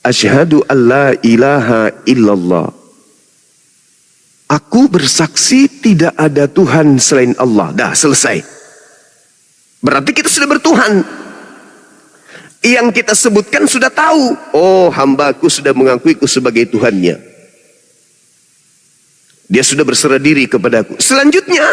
Asyhadu an la ilaha illallah. Aku bersaksi tidak ada Tuhan selain Allah. Dah, selesai. Berarti kita sudah bertuhan. Yang kita sebutkan sudah tahu. Oh, hambaku sudah mengakuiku sebagai Tuhannya. Dia sudah berserah diri kepadaku. Selanjutnya,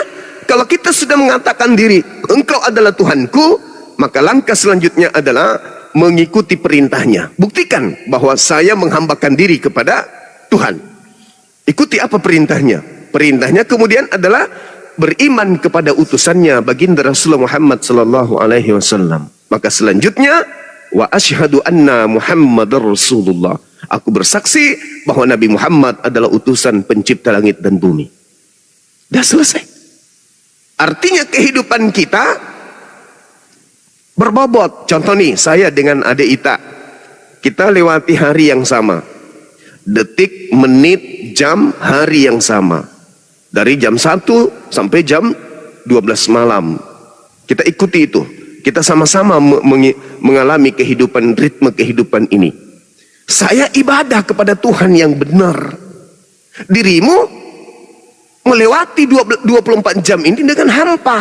kalau kita sudah mengatakan diri, engkau adalah Tuhanku, maka langkah selanjutnya adalah mengikuti perintahnya. Buktikan bahwa saya menghambakan diri kepada Tuhan. Ikuti apa perintahnya? Perintahnya kemudian adalah beriman kepada utusannya baginda Rasulullah Muhammad sallallahu alaihi wasallam. Maka selanjutnya, wa asyhadu anna Muhammadar Rasulullah. Aku bersaksi bahwa Nabi Muhammad adalah utusan pencipta langit dan bumi. Dah selesai. Artinya kehidupan kita berbobot. Contoh nih, saya dengan adik Ita. Kita lewati hari yang sama. Detik, menit, jam, hari yang sama. Dari jam 1 sampai jam 12 malam. Kita ikuti itu. Kita sama-sama mengalami kehidupan, ritme kehidupan ini. Saya ibadah kepada Tuhan yang benar. Dirimu melewati 24 jam ini dengan hampa.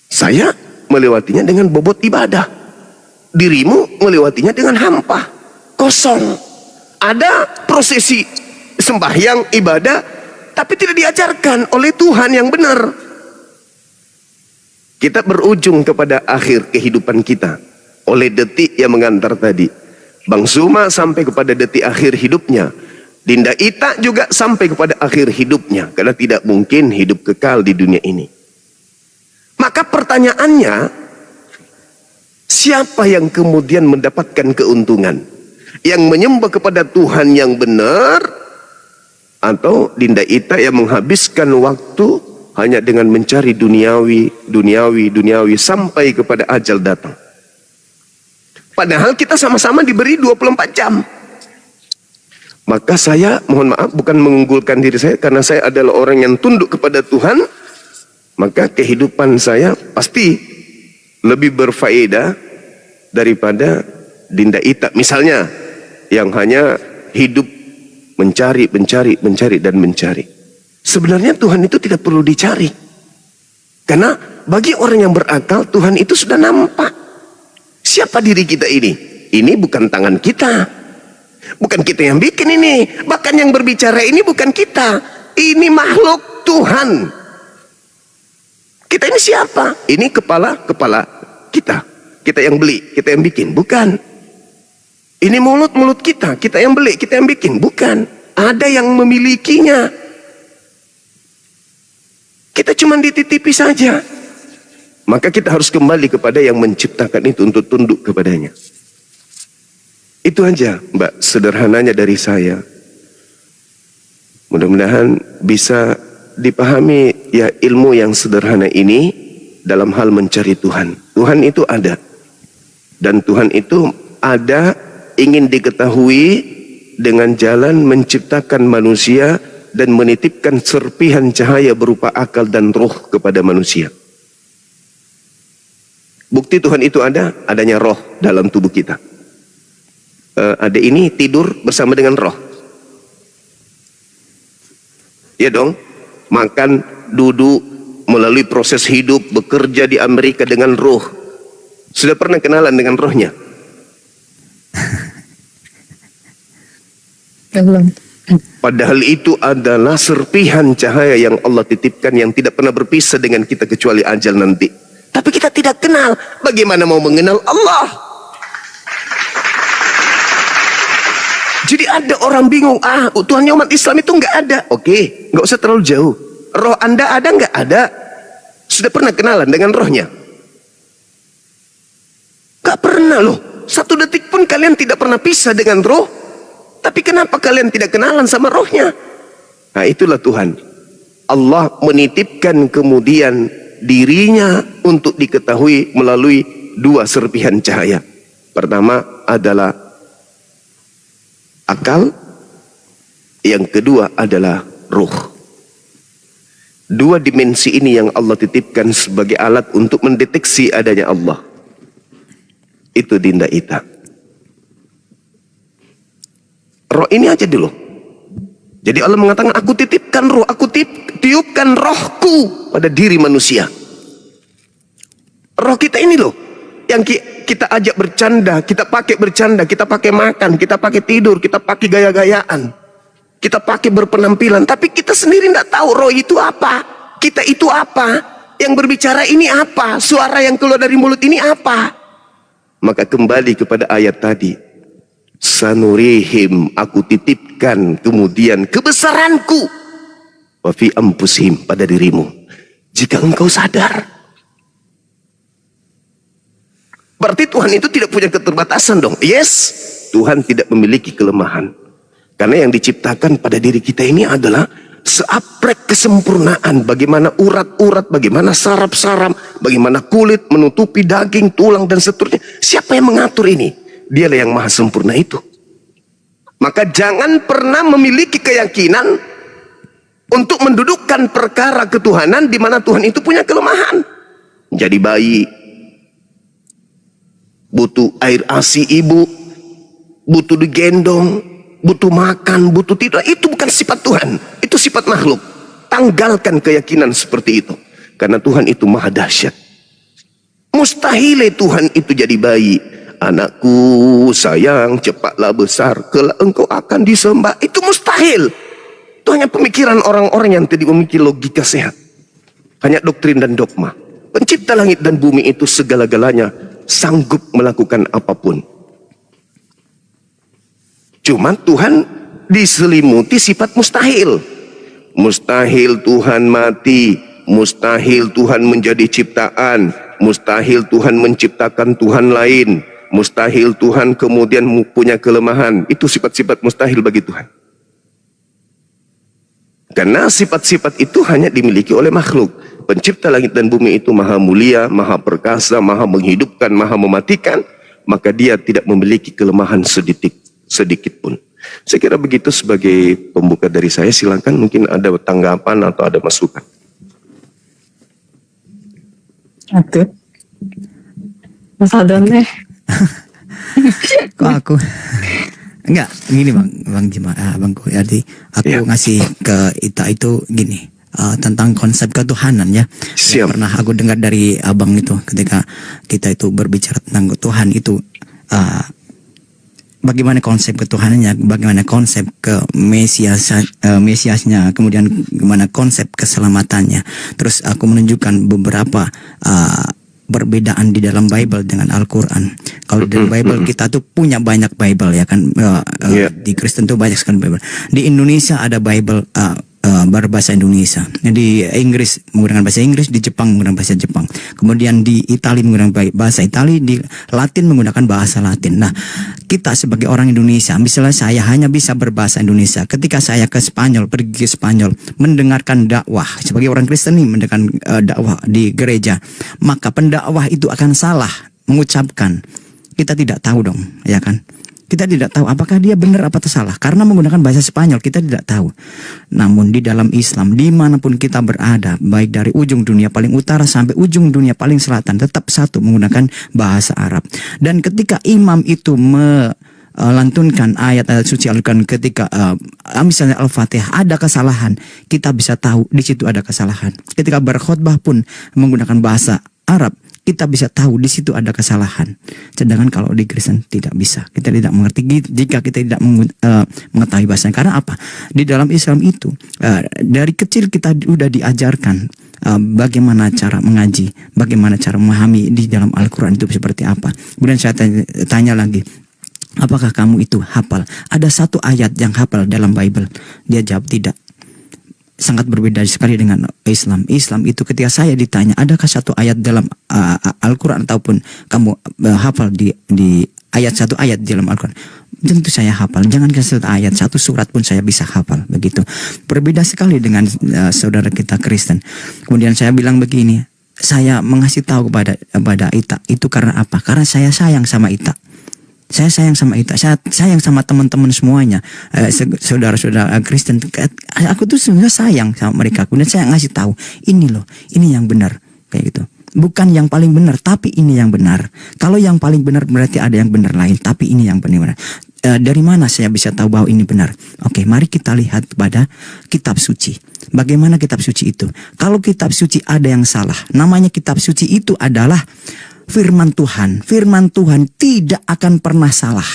Saya melewatinya dengan bobot ibadah. Dirimu melewatinya dengan hampa. Kosong. Ada prosesi sembahyang, ibadah, tapi tidak diajarkan oleh Tuhan yang benar. Kita berujung kepada akhir kehidupan kita oleh detik yang mengantar tadi. Bang Zuma sampai kepada detik akhir hidupnya. Dinda Ita juga sampai kepada akhir hidupnya. Karena tidak mungkin hidup kekal di dunia ini. Maka pertanyaannya, siapa yang kemudian mendapatkan keuntungan? Yang menyembah kepada Tuhan yang benar, atau Dinda Ita yang menghabiskan waktu hanya dengan mencari duniawi sampai kepada ajal datang. Padahal kita sama-sama diberi 24 jam. Maka saya, mohon maaf, bukan mengunggulkan diri saya, karena saya adalah orang yang tunduk kepada Tuhan, maka kehidupan saya pasti lebih berfaedah daripada Dinda Ita misalnya, yang hanya hidup mencari. Sebenarnya Tuhan itu tidak perlu dicari. Karena bagi orang yang berakal, Tuhan itu sudah nampak. Siapa diri kita ini? Ini bukan tangan kita. Bukan kita yang bikin ini. Bahkan yang berbicara ini bukan kita. Ini makhluk Tuhan. Kita ini siapa? Ini kepala kita. Kita yang beli, kita yang bikin. Bukan. Ini mulut kita. Kita yang beli, kita yang bikin. Bukan. Ada yang memilikinya. Kita cuma dititipi saja. Maka kita harus kembali kepada yang menciptakan itu untuk tunduk kepadanya. Itu aja, Mbak, sederhananya dari saya. Mudah-mudahan bisa dipahami ya ilmu yang sederhana ini dalam hal mencari Tuhan. Tuhan itu ada. Dan Tuhan itu ada, ingin diketahui dengan jalan menciptakan manusia dan menitipkan serpihan cahaya berupa akal dan roh kepada manusia. Bukti Tuhan itu ada, adanya roh dalam tubuh kita. Adik ini tidur bersama dengan roh. Ya dong, makan, duduk, melalui proses hidup, bekerja di Amerika dengan roh. Sudah pernah kenalan dengan rohnya? Belum. Padahal itu adalah serpihan cahaya yang Allah titipkan yang tidak pernah berpisah dengan kita kecuali ajal nanti. Tapi kita tidak kenal. Bagaimana mau mengenal Allah? Jadi ada orang bingung. Tuhannya umat Islam itu nggak ada. Oke, nggak usah terlalu jauh. Roh Anda ada nggak? Ada. Sudah pernah kenalan dengan rohnya? Gak pernah loh. Satu detik pun kalian tidak pernah pisah dengan roh. Tapi kenapa kalian tidak kenalan sama rohnya? Nah, itulah Tuhan. Allah menitipkan kemudian dirinya untuk diketahui melalui dua serpihan cahaya. Pertama adalah akal, yang kedua adalah ruh. Dua dimensi ini yang Allah titipkan sebagai alat untuk mendeteksi adanya Allah. Itu Dinda Ita. Roh ini aja dulu. Jadi Allah mengatakan, aku titipkan roh, aku tiupkan rohku pada diri manusia. Roh kita ini loh, yang kita ajak bercanda, kita pakai bercanda, kita pakai makan, kita pakai tidur, kita pakai gaya-gayaan, kita pakai berpenampilan. Tapi kita sendiri tidak tahu roh itu apa, kita itu apa, yang berbicara ini apa, suara yang keluar dari mulut ini apa. Maka kembali kepada ayat tadi, sanurihim, aku titipkan kemudian kebesaranku, wa fi anfusihim, pada dirimu. Jika engkau sadar, berarti Tuhan itu tidak punya keterbatasan dong. Yes, Tuhan tidak memiliki kelemahan. Karena yang diciptakan pada diri kita ini adalah seaprek kesempurnaan. Bagaimana urat-urat, bagaimana saraf-saraf, bagaimana kulit menutupi daging, tulang dan seterusnya. Siapa yang mengatur ini? Dialah yang maha sempurna itu. Maka jangan pernah memiliki keyakinan untuk mendudukkan perkara ketuhanan di mana Tuhan itu punya kelemahan. Jadi bayi butuh air ASI ibu, butuh digendong, butuh makan, butuh tidur. Itu bukan sifat Tuhan, itu sifat makhluk. Tanggalkan keyakinan seperti itu, karena Tuhan itu maha dahsyat. Mustahil Tuhan itu jadi bayi. Anakku sayang, cepatlah besar, kelak engkau akan disembah. Itu mustahil. Itu hanya pemikiran orang-orang yang tidak memiliki logika sehat, hanya doktrin dan dogma. Pencipta langit dan bumi itu segala-galanya sanggup melakukan apapun. Cuman Tuhan diselimuti sifat mustahil. Mustahil Tuhan mati, mustahil Tuhan menjadi ciptaan, mustahil Tuhan menciptakan Tuhan lain, mustahil Tuhan kemudian punya kelemahan. Itu sifat-sifat mustahil bagi Tuhan. Karena sifat-sifat itu hanya dimiliki oleh makhluk. Pencipta langit dan bumi itu maha mulia, maha perkasa, maha menghidupkan, maha mematikan. Maka dia tidak memiliki kelemahan sedikit pun. Saya kira begitu sebagai pembuka dari saya. Silakan, mungkin ada tanggapan atau ada masukan. Oke. Mas Adon deh. Kok aku? Enggak, gini Bang Kuyardi. Aku ngasih ke Ita itu gini. Tentang konsep ketuhanan ya. Yang pernah aku dengar dari abang itu ketika kita itu berbicara tentang Tuhan itu, bagaimana konsep ketuhanannya, bagaimana konsep mesiasnya, kemudian bagaimana konsep keselamatannya. Terus aku menunjukkan beberapa perbedaan di dalam Bible dengan Al-Quran. Kalau di Bible kita tuh punya banyak Bible ya kan, di Kristen tuh banyak sekali Bible. Di Indonesia ada Bible berbahasa Indonesia. Di Inggris menggunakan bahasa Inggris, di Jepang menggunakan bahasa Jepang. Kemudian di Italia menggunakan bahasa Italia, di Latin menggunakan bahasa Latin. Nah, kita sebagai orang Indonesia, misalnya saya hanya bisa berbahasa Indonesia. Ketika saya ke Spanyol, pergi ke Spanyol, mendengarkan dakwah sebagai orang Kristen nih, mendengarkan dakwah di gereja, maka pendakwah itu akan salah mengucapkan. Kita tidak tahu dong, ya kan? Kita tidak tahu apakah dia benar apa salah karena menggunakan bahasa Spanyol, kita tidak tahu. Namun di dalam Islam, dimanapun kita berada, baik dari ujung dunia paling utara sampai ujung dunia paling selatan, tetap satu menggunakan bahasa Arab. Dan ketika imam itu melantunkan ayat-ayat suci Al-Quran, ketika misalnya Al-Fatihah ada kesalahan, kita bisa tahu di situ ada kesalahan. Ketika berkhutbah pun menggunakan bahasa Arab, kita bisa tahu di situ ada kesalahan. Sedangkan kalau di Kristen tidak bisa. Kita tidak mengerti jika kita tidak mengetahui bahasanya. Karena apa? Di dalam Islam itu dari kecil kita sudah diajarkan bagaimana cara mengaji, bagaimana cara memahami di dalam Al-Quran itu seperti apa. Kemudian saya tanya lagi, apakah kamu itu hafal? Ada satu ayat yang hafal dalam Bible? Dia jawab tidak. Sangat berbeda sekali dengan Islam. Islam itu ketika saya ditanya, adakah satu ayat dalam Al-Quran ataupun kamu hafal di satu ayat di dalam Al-Quran? Tentu saya hafal. Jangankan satu ayat, satu surat pun saya bisa hafal. Begitu. Berbeda sekali dengan saudara kita Kristen. Kemudian saya bilang begini, saya mengasih tahu kepada Ita itu karena apa? Karena saya sayang sama Ita. Saya sayang sama Ita, saya sayang sama teman-teman semuanya, saudara-saudara Kristen. Aku tuh sebenarnya sayang sama mereka. Kemudian saya ngasih tahu, ini loh, ini yang benar, kayak gitu. Bukan yang paling benar, tapi ini yang benar. Kalau yang paling benar berarti ada yang benar lain, tapi ini yang benar. dari mana saya bisa tahu bahwa ini benar? Oke, mari kita lihat pada kitab suci. Bagaimana kitab suci itu? Kalau kitab suci ada yang salah, namanya kitab suci itu adalah firman Tuhan. Firman Tuhan tidak akan pernah salah.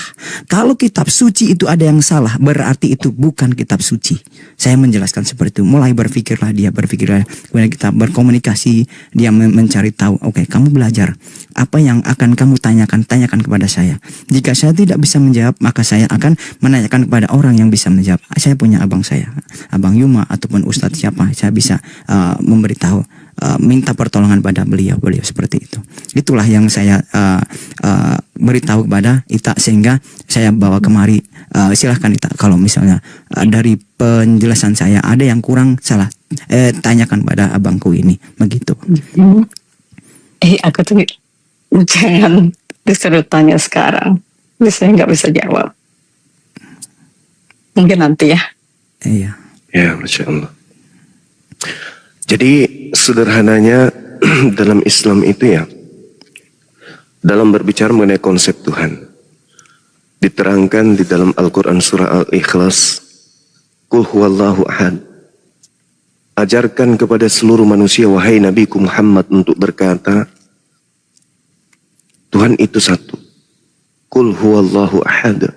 Kalau kitab suci itu ada yang salah, berarti itu bukan kitab suci. Saya menjelaskan seperti itu. Mulai berpikirlah dia, kemudian kita berkomunikasi, dia mencari tahu. Oke, kamu belajar. Apa yang akan kamu tanyakan kepada saya. Jika saya tidak bisa menjawab, maka saya akan menanyakan kepada orang yang bisa menjawab. Saya punya abang saya, Abang Yuma ataupun Ustadz siapa, saya bisa memberitahu, minta pertolongan pada beliau seperti itu. Itulah yang saya beritahu kepada Ita, sehingga saya bawa kemari. Silahkan Ita, kalau misalnya dari penjelasan saya ada yang kurang salah, tanyakan pada abangku ini, begitu. Aku tuh jangan disuruh tanya sekarang. Saya nggak bisa jawab. Mungkin nanti ya. Iya. Ya, Masya Allah. Jadi sederhananya dalam Islam itu ya, dalam berbicara mengenai konsep Tuhan, diterangkan di dalam Al-Quran surah Al-Ikhlas, Qul huwallahu ahad. Ajarkan kepada seluruh manusia, wahai Nabiku Muhammad, untuk berkata, Tuhan itu satu. Qul huwallahu ahad.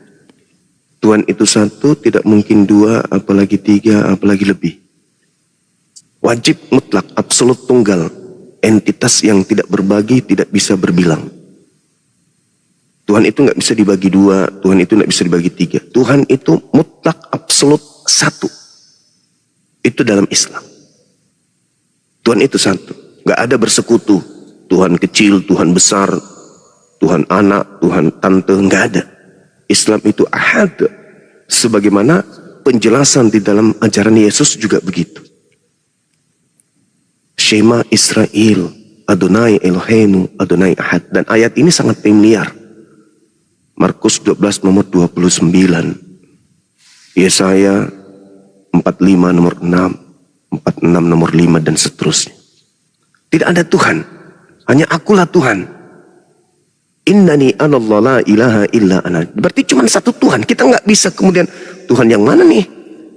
Tuhan itu satu, tidak mungkin dua, apalagi tiga, apalagi lebih. Wajib mutlak, absolut tunggal. Entitas yang tidak berbagi, tidak bisa berbilang. Tuhan itu nggak bisa dibagi dua, Tuhan itu nggak bisa dibagi tiga. Tuhan itu mutlak, absolut satu. Itu dalam Islam. Tuhan itu satu. Nggak ada bersekutu. Tuhan kecil, Tuhan besar, Tuhan anak, Tuhan tante, nggak ada. Islam itu ahad. Sebagaimana penjelasan di dalam ajaran Yesus juga begitu. Shema Israel, Adonai Eloheinu, Adonai ahad. Dan ayat ini sangat familiar. Markus 12 nomor 29. Yesaya 45 nomor 6, 46 nomor 5 dan seterusnya. Tidak ada Tuhan, hanya akulah Tuhan. Innani anallah la ilaha illa ana. Berarti cuma satu Tuhan. Kita nggak bisa kemudian Tuhan yang mana nih?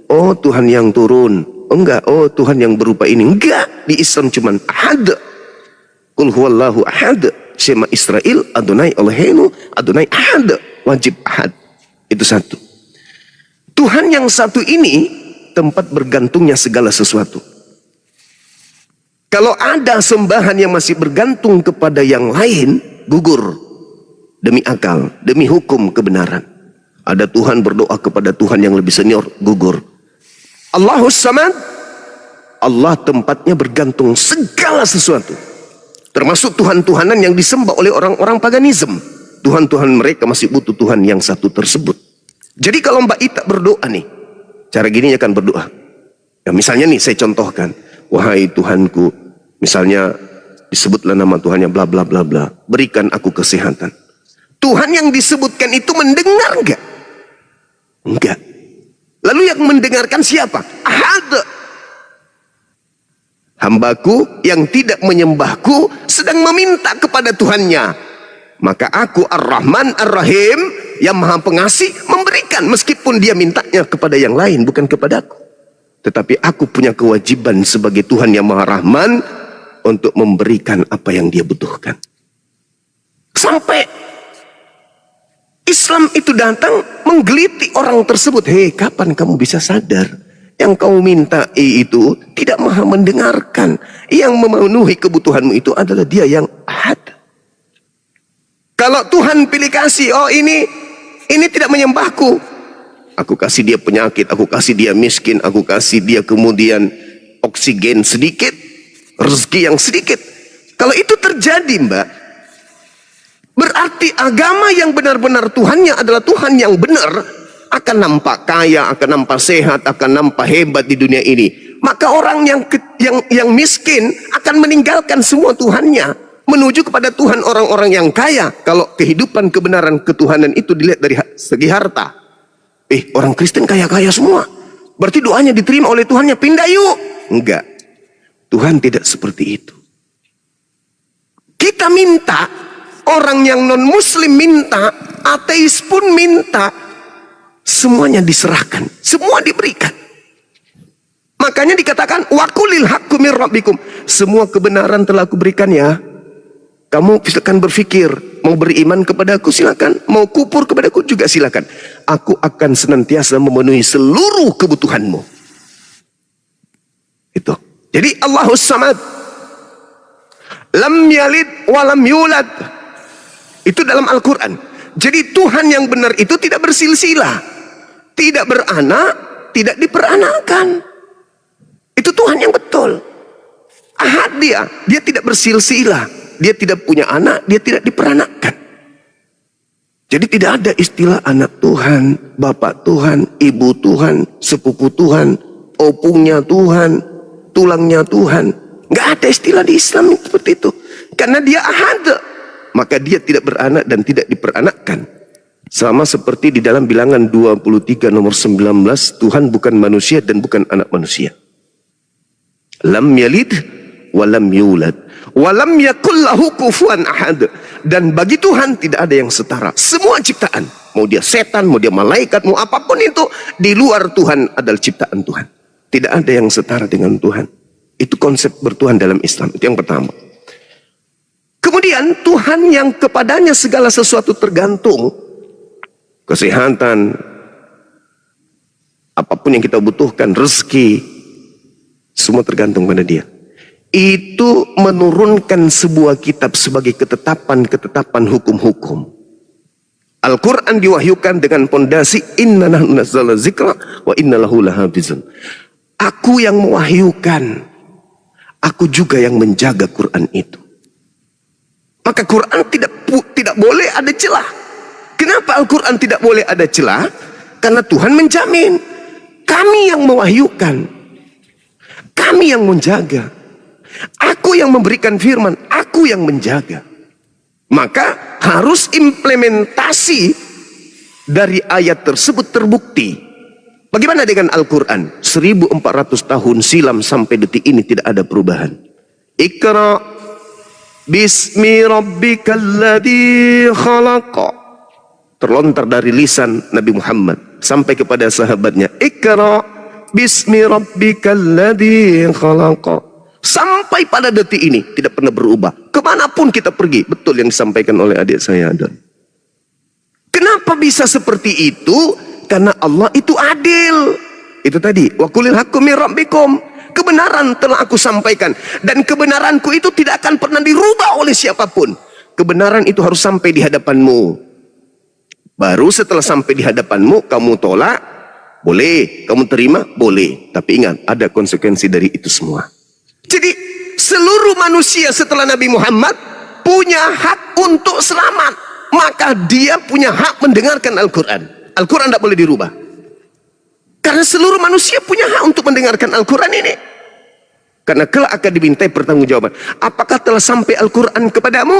Oh, Tuhan yang turun. Oh enggak, oh Tuhan yang berupa ini. Enggak, di Islam cuma ahad. Qul huwallahu ahad. Shema Israel, Adonai Eloheinu, Adonai ahad. Wajib ahad. Itu satu. Tuhan yang satu ini tempat bergantungnya segala sesuatu. Kalau ada sembahan yang masih bergantung kepada yang lain, gugur. Demi akal, demi hukum kebenaran. Ada Tuhan berdoa kepada Tuhan yang lebih senior, gugur. Allahus Samad, Allah tempatnya bergantung segala sesuatu. Termasuk Tuhan-Tuhanan yang disembah oleh orang-orang paganisme. Tuhan-Tuhan mereka masih butuh Tuhan yang satu tersebut. Jadi kalau Mbak Ita berdoa nih, cara gini akan berdoa. Ya misalnya nih saya contohkan, wahai Tuhanku, misalnya disebutlah nama Tuhannya bla bla bla bla, berikan aku kesehatan. Tuhan yang disebutkan itu mendengar enggak? Enggak. Lalu yang mendengarkan siapa? Ahad. Hambaku yang tidak menyembahku sedang meminta kepada Tuhannya. Maka aku Ar-Rahman Ar-Rahim yang maha pengasih memberikan. Meskipun dia mintanya kepada yang lain, bukan kepadaku. Tetapi aku punya kewajiban sebagai Tuhan yang maha Rahman untuk memberikan apa yang dia butuhkan. Sampai Islam itu datang menggeliti orang tersebut. Hei, kapan kamu bisa sadar yang kamu minta itu tidak maha mendengarkan. Yang memenuhi kebutuhanmu itu adalah dia yang ahad. Kalau Tuhan pilih kasih, oh ini tidak menyembahku, aku kasih dia penyakit, aku kasih dia miskin, aku kasih dia kemudian oksigen sedikit, rezeki yang sedikit. Kalau itu terjadi, Mbak, berarti agama yang benar-benar Tuhannya adalah Tuhan yang benar, akan nampak kaya, akan nampak sehat, akan nampak hebat di dunia ini. Maka orang yang miskin akan meninggalkan semua Tuhannya, menuju kepada Tuhan orang-orang yang kaya. Kalau kehidupan kebenaran ketuhanan itu dilihat dari segi harta, orang Kristen kaya-kaya semua, berarti doanya diterima oleh Tuhannya, pindah yuk. Enggak, Tuhan tidak seperti itu. Kita minta, orang yang non muslim minta, ateis pun minta, semuanya diserahkan, semua diberikan. Makanya dikatakan waqulil haqqu mir rabbikum. Semua kebenaran telah aku berikan ya. Kamu silakan berpikir, mau beriman kepadaku silakan, mau kufur kepadaku juga silakan. Aku akan senantiasa memenuhi seluruh kebutuhanmu. Itu. Jadi Allahus Samad, lam yalid walam yulad. Itu dalam Al-Quran. Jadi Tuhan yang benar itu tidak bersilsilah, tidak beranak, tidak diperanakan. Itu Tuhan yang betul. Ahad dia tidak bersilsilah, dia tidak punya anak, dia tidak diperanakkan. Jadi tidak ada istilah anak Tuhan, bapak Tuhan, ibu Tuhan, sepupu Tuhan, opungnya Tuhan, tulangnya Tuhan. Nggak ada istilah di Islam seperti itu. Karena dia ahad, maka dia tidak beranak dan tidak diperanakkan. Sama seperti di dalam bilangan 23 nomor 19, Tuhan bukan manusia dan bukan anak manusia. Lam yalid walam yulad walam yakul lahu kufuwan ahad. Dan bagi Tuhan tidak ada yang setara. Semua ciptaan, mau dia setan, mau dia malaikat, mau apapun itu, di luar Tuhan adalah ciptaan Tuhan. Tidak ada yang setara dengan Tuhan. Itu konsep bertuhan dalam Islam. Itu yang pertama. Kemudian Tuhan yang kepadanya segala sesuatu tergantung, kesehatan, apapun yang kita butuhkan, rezeki, semua tergantung pada dia. Itu menurunkan sebuah kitab sebagai ketetapan-ketetapan hukum-hukum. Al-Quran diwahyukan dengan pondasi inna nahnu nazzalna dzikra wa inna lahu lahafizun. Aku yang mewahyukan, aku juga yang menjaga Quran itu. Maka Quran tidak boleh ada celah. Kenapa Al-Quran tidak boleh ada celah? Karena Tuhan menjamin, kami yang mewahyukan, kami yang menjaga, aku yang memberikan firman, aku yang menjaga. Maka harus implementasi dari ayat tersebut terbukti. Bagaimana dengan Al-Quran? 1400 tahun silam sampai detik ini tidak ada perubahan. Iqra bismi rabbikal ladzi khalaq. Terlontar dari lisan Nabi Muhammad sampai kepada sahabatnya. Iqra bismi rabbikal ladzi khalaq. Sampai pada detik ini tidak pernah berubah. Kemanapun kita pergi, betul yang disampaikan oleh adik saya Adon. Kenapa bisa seperti itu? Karena Allah itu adil. Itu tadi, wa qulil haqqu mir rabbikum. Kebenaran telah aku sampaikan, dan kebenaranku itu tidak akan pernah dirubah oleh siapapun. Kebenaran itu harus sampai di hadapanmu. Baru setelah sampai di hadapanmu, kamu tolak, boleh. Kamu terima, boleh. Tapi ingat, ada konsekuensi dari itu semua. Jadi seluruh manusia setelah Nabi Muhammad punya hak untuk selamat. Maka dia punya hak mendengarkan Al-Quran. Al-Quran tidak boleh dirubah. Karena seluruh manusia punya hak untuk mendengarkan Al-Quran ini. Karena kelak akan dimintai pertanggungjawaban. Apakah telah sampai Al-Quran kepadamu?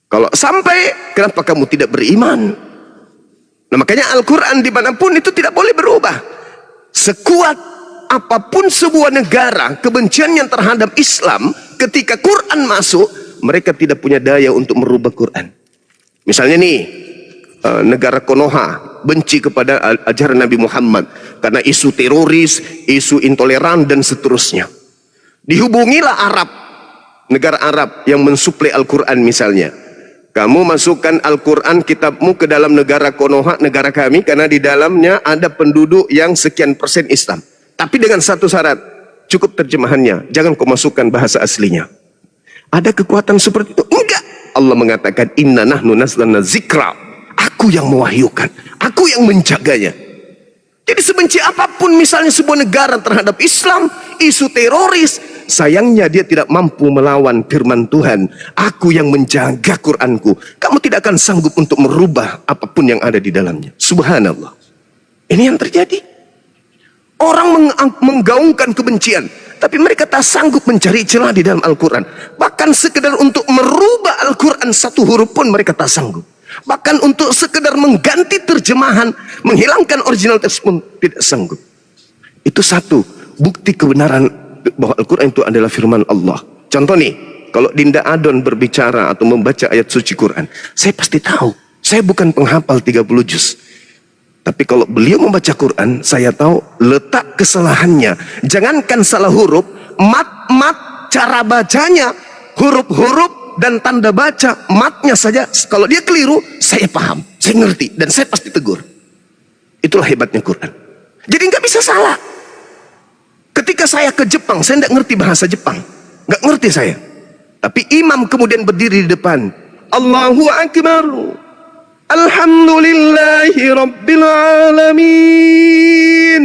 Kalau sampai, kenapa kamu tidak beriman? Nah, makanya Al-Quran dimanapun itu tidak boleh berubah. Sekuat apapun sebuah negara kebenciannya terhadap Islam, ketika Quran masuk, mereka tidak punya daya untuk merubah Quran. Misalnya nih, negara Konoha benci kepada ajaran Nabi Muhammad karena isu teroris, isu intoleran dan seterusnya. Dihubungilah Arab, negara Arab yang mensuplai Al-Quran misalnya. Kamu masukkan Al-Quran kitabmu ke dalam negara Konoha, negara kami, karena di dalamnya ada penduduk yang sekian persen Islam. Tapi dengan satu syarat, cukup terjemahannya, jangan kau masukkan bahasa aslinya. Ada kekuatan seperti itu? Enggak. Allah mengatakan inna nahnu nazzalna dzikra. Aku yang mewahyukan, aku yang menjaganya. Jadi sebenci apapun misalnya sebuah negara terhadap Islam, isu teroris, sayangnya dia tidak mampu melawan firman Tuhan. Aku yang menjaga Quranku. Kamu tidak akan sanggup untuk merubah apapun yang ada di dalamnya. Subhanallah. Ini yang terjadi. Orang menggaungkan kebencian, tapi mereka tak sanggup mencari celah di dalam Al-Quran. Bahkan sekedar untuk merubah Al-Quran satu huruf pun mereka tak sanggup. Bahkan untuk sekedar mengganti terjemahan, menghilangkan original teks pun tidak sanggup. Itu satu bukti kebenaran bahwa Al-Quran itu adalah firman Allah. Contoh nih, kalau Dinda Adon berbicara atau membaca ayat suci Quran, saya pasti tahu Saya bukan penghafal 30 juz. Tapi kalau beliau membaca Quran, saya tahu letak kesalahannya. Jangankan salah huruf, mat, cara bacanya, huruf-huruf dan tanda baca, matnya saja. Kalau dia keliru, saya paham, saya ngerti, dan saya pasti tegur. Itulah hebatnya Quran. Jadi nggak bisa salah. Ketika saya ke Jepang, saya nggak ngerti bahasa Jepang. Nggak ngerti saya. Tapi imam kemudian berdiri di depan. Allahu Akbar. Alhamdulillahi Rabbil Alamin.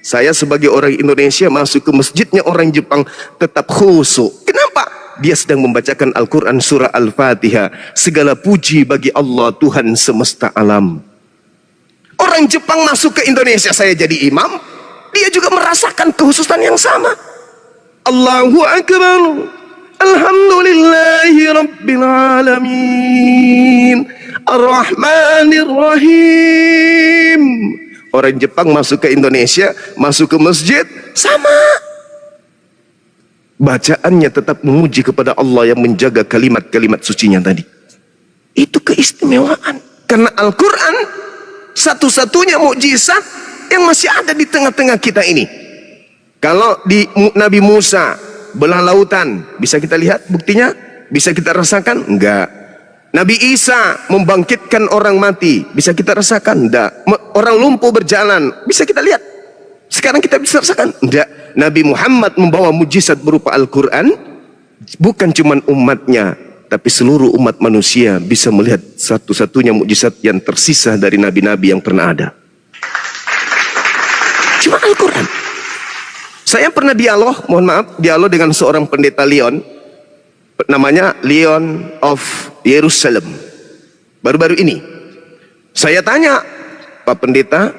Saya sebagai orang Indonesia masuk ke masjidnya orang Jepang tetap khusyuk. Kenapa? Dia sedang membacakan Al-Quran surah Al-Fatihah. Segala puji bagi Allah Tuhan semesta alam. Orang Jepang masuk ke Indonesia, saya jadi imam. Dia juga merasakan kekhususan yang sama. Allahu Akbar. Alhamdulillahi Rabbil Alamin. Ar-Rahmanir Rahim. Orang Jepang masuk ke Indonesia, masuk ke masjid, sama. Bacaannya tetap memuji kepada Allah yang menjaga kalimat-kalimat sucinya tadi. Itu keistimewaan. Karena Al-Quran satu-satunya mukjizat yang masih ada di tengah-tengah kita ini. Kalau di Nabi Musa belah lautan, bisa kita lihat buktinya? Bisa kita rasakan? Enggak. Nabi Isa membangkitkan orang mati, bisa kita rasakan? Enggak. Orang lumpuh berjalan, bisa kita lihat? Sekarang kita bisa rasakan? Enggak. Nabi Muhammad membawa mujizat berupa Al-Quran, bukan cuma umatnya, tapi seluruh umat manusia bisa melihat satu-satunya mujizat yang tersisa dari nabi-nabi yang pernah ada. Cuma Al-Quran. Saya pernah dialog, mohon maaf, dialog dengan seorang pendeta Leon, namanya Leon of Yerusalem. Baru-baru ini saya tanya, Pak Pendeta,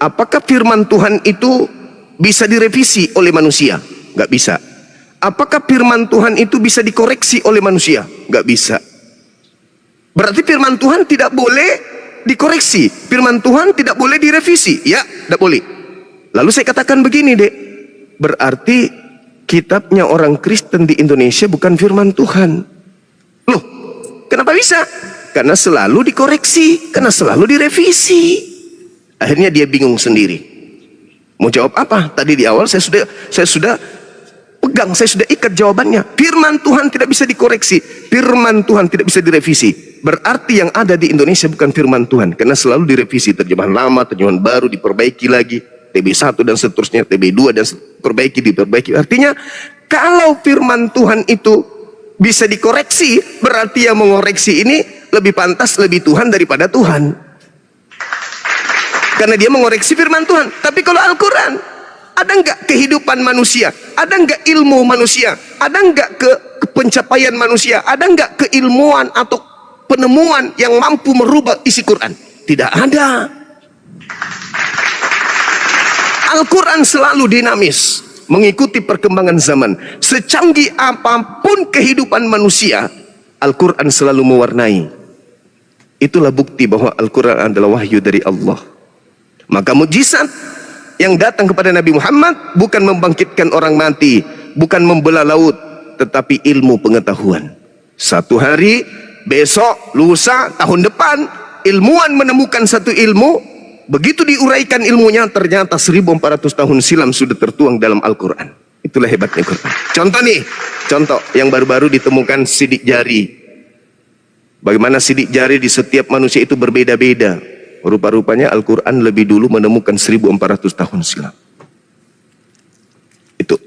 apakah firman Tuhan itu bisa direvisi oleh manusia? Nggak bisa. Apakah firman Tuhan itu bisa dikoreksi oleh manusia? Nggak bisa. Berarti firman Tuhan tidak boleh dikoreksi, firman Tuhan tidak boleh direvisi? Ya, tidak boleh. Lalu saya katakan begini, Dek, berarti kitabnya orang Kristen di Indonesia bukan firman Tuhan. Loh, kenapa bisa? Karena selalu dikoreksi, karena selalu direvisi. Akhirnya dia bingung sendiri. Mau jawab apa? Tadi di awal saya sudah pegang, saya sudah ikat jawabannya. Firman Tuhan tidak bisa dikoreksi, firman Tuhan tidak bisa direvisi. Berarti yang ada di Indonesia bukan firman Tuhan, karena selalu direvisi, terjemahan lama, terjemahan baru, diperbaiki lagi. TB1 dan seterusnya, TB2 dan diperbaiki. Artinya kalau firman Tuhan itu bisa dikoreksi, berarti yang mengoreksi ini lebih pantas, lebih Tuhan daripada Tuhan. Karena dia mengoreksi firman Tuhan. Tapi kalau Al-Quran, ada enggak kehidupan manusia? Ada enggak ilmu manusia? Ada enggak pencapaian manusia? Ada enggak keilmuan atau penemuan yang mampu merubah isi Quran? Tidak ada. Al-Quran selalu dinamis, mengikuti perkembangan zaman. Secanggih apapun kehidupan manusia, Al-Quran selalu mewarnai. Itulah bukti bahwa Al-Quran adalah wahyu dari Allah. Maka mujizat yang datang kepada Nabi Muhammad bukan membangkitkan orang mati, bukan membelah laut, tetapi ilmu pengetahuan. Satu hari, besok, lusa, tahun depan, ilmuwan menemukan satu ilmu. Begitu diuraikan ilmunya, ternyata 1400 tahun silam sudah tertuang dalam Al-Quran. Itulah hebatnya Quran. Contoh nih, contoh yang baru-baru ditemukan sidik jari. Bagaimana sidik jari di setiap manusia itu berbeda-beda. Rupa-rupanya Al-Quran lebih dulu menemukan 1400 tahun silam. Itu.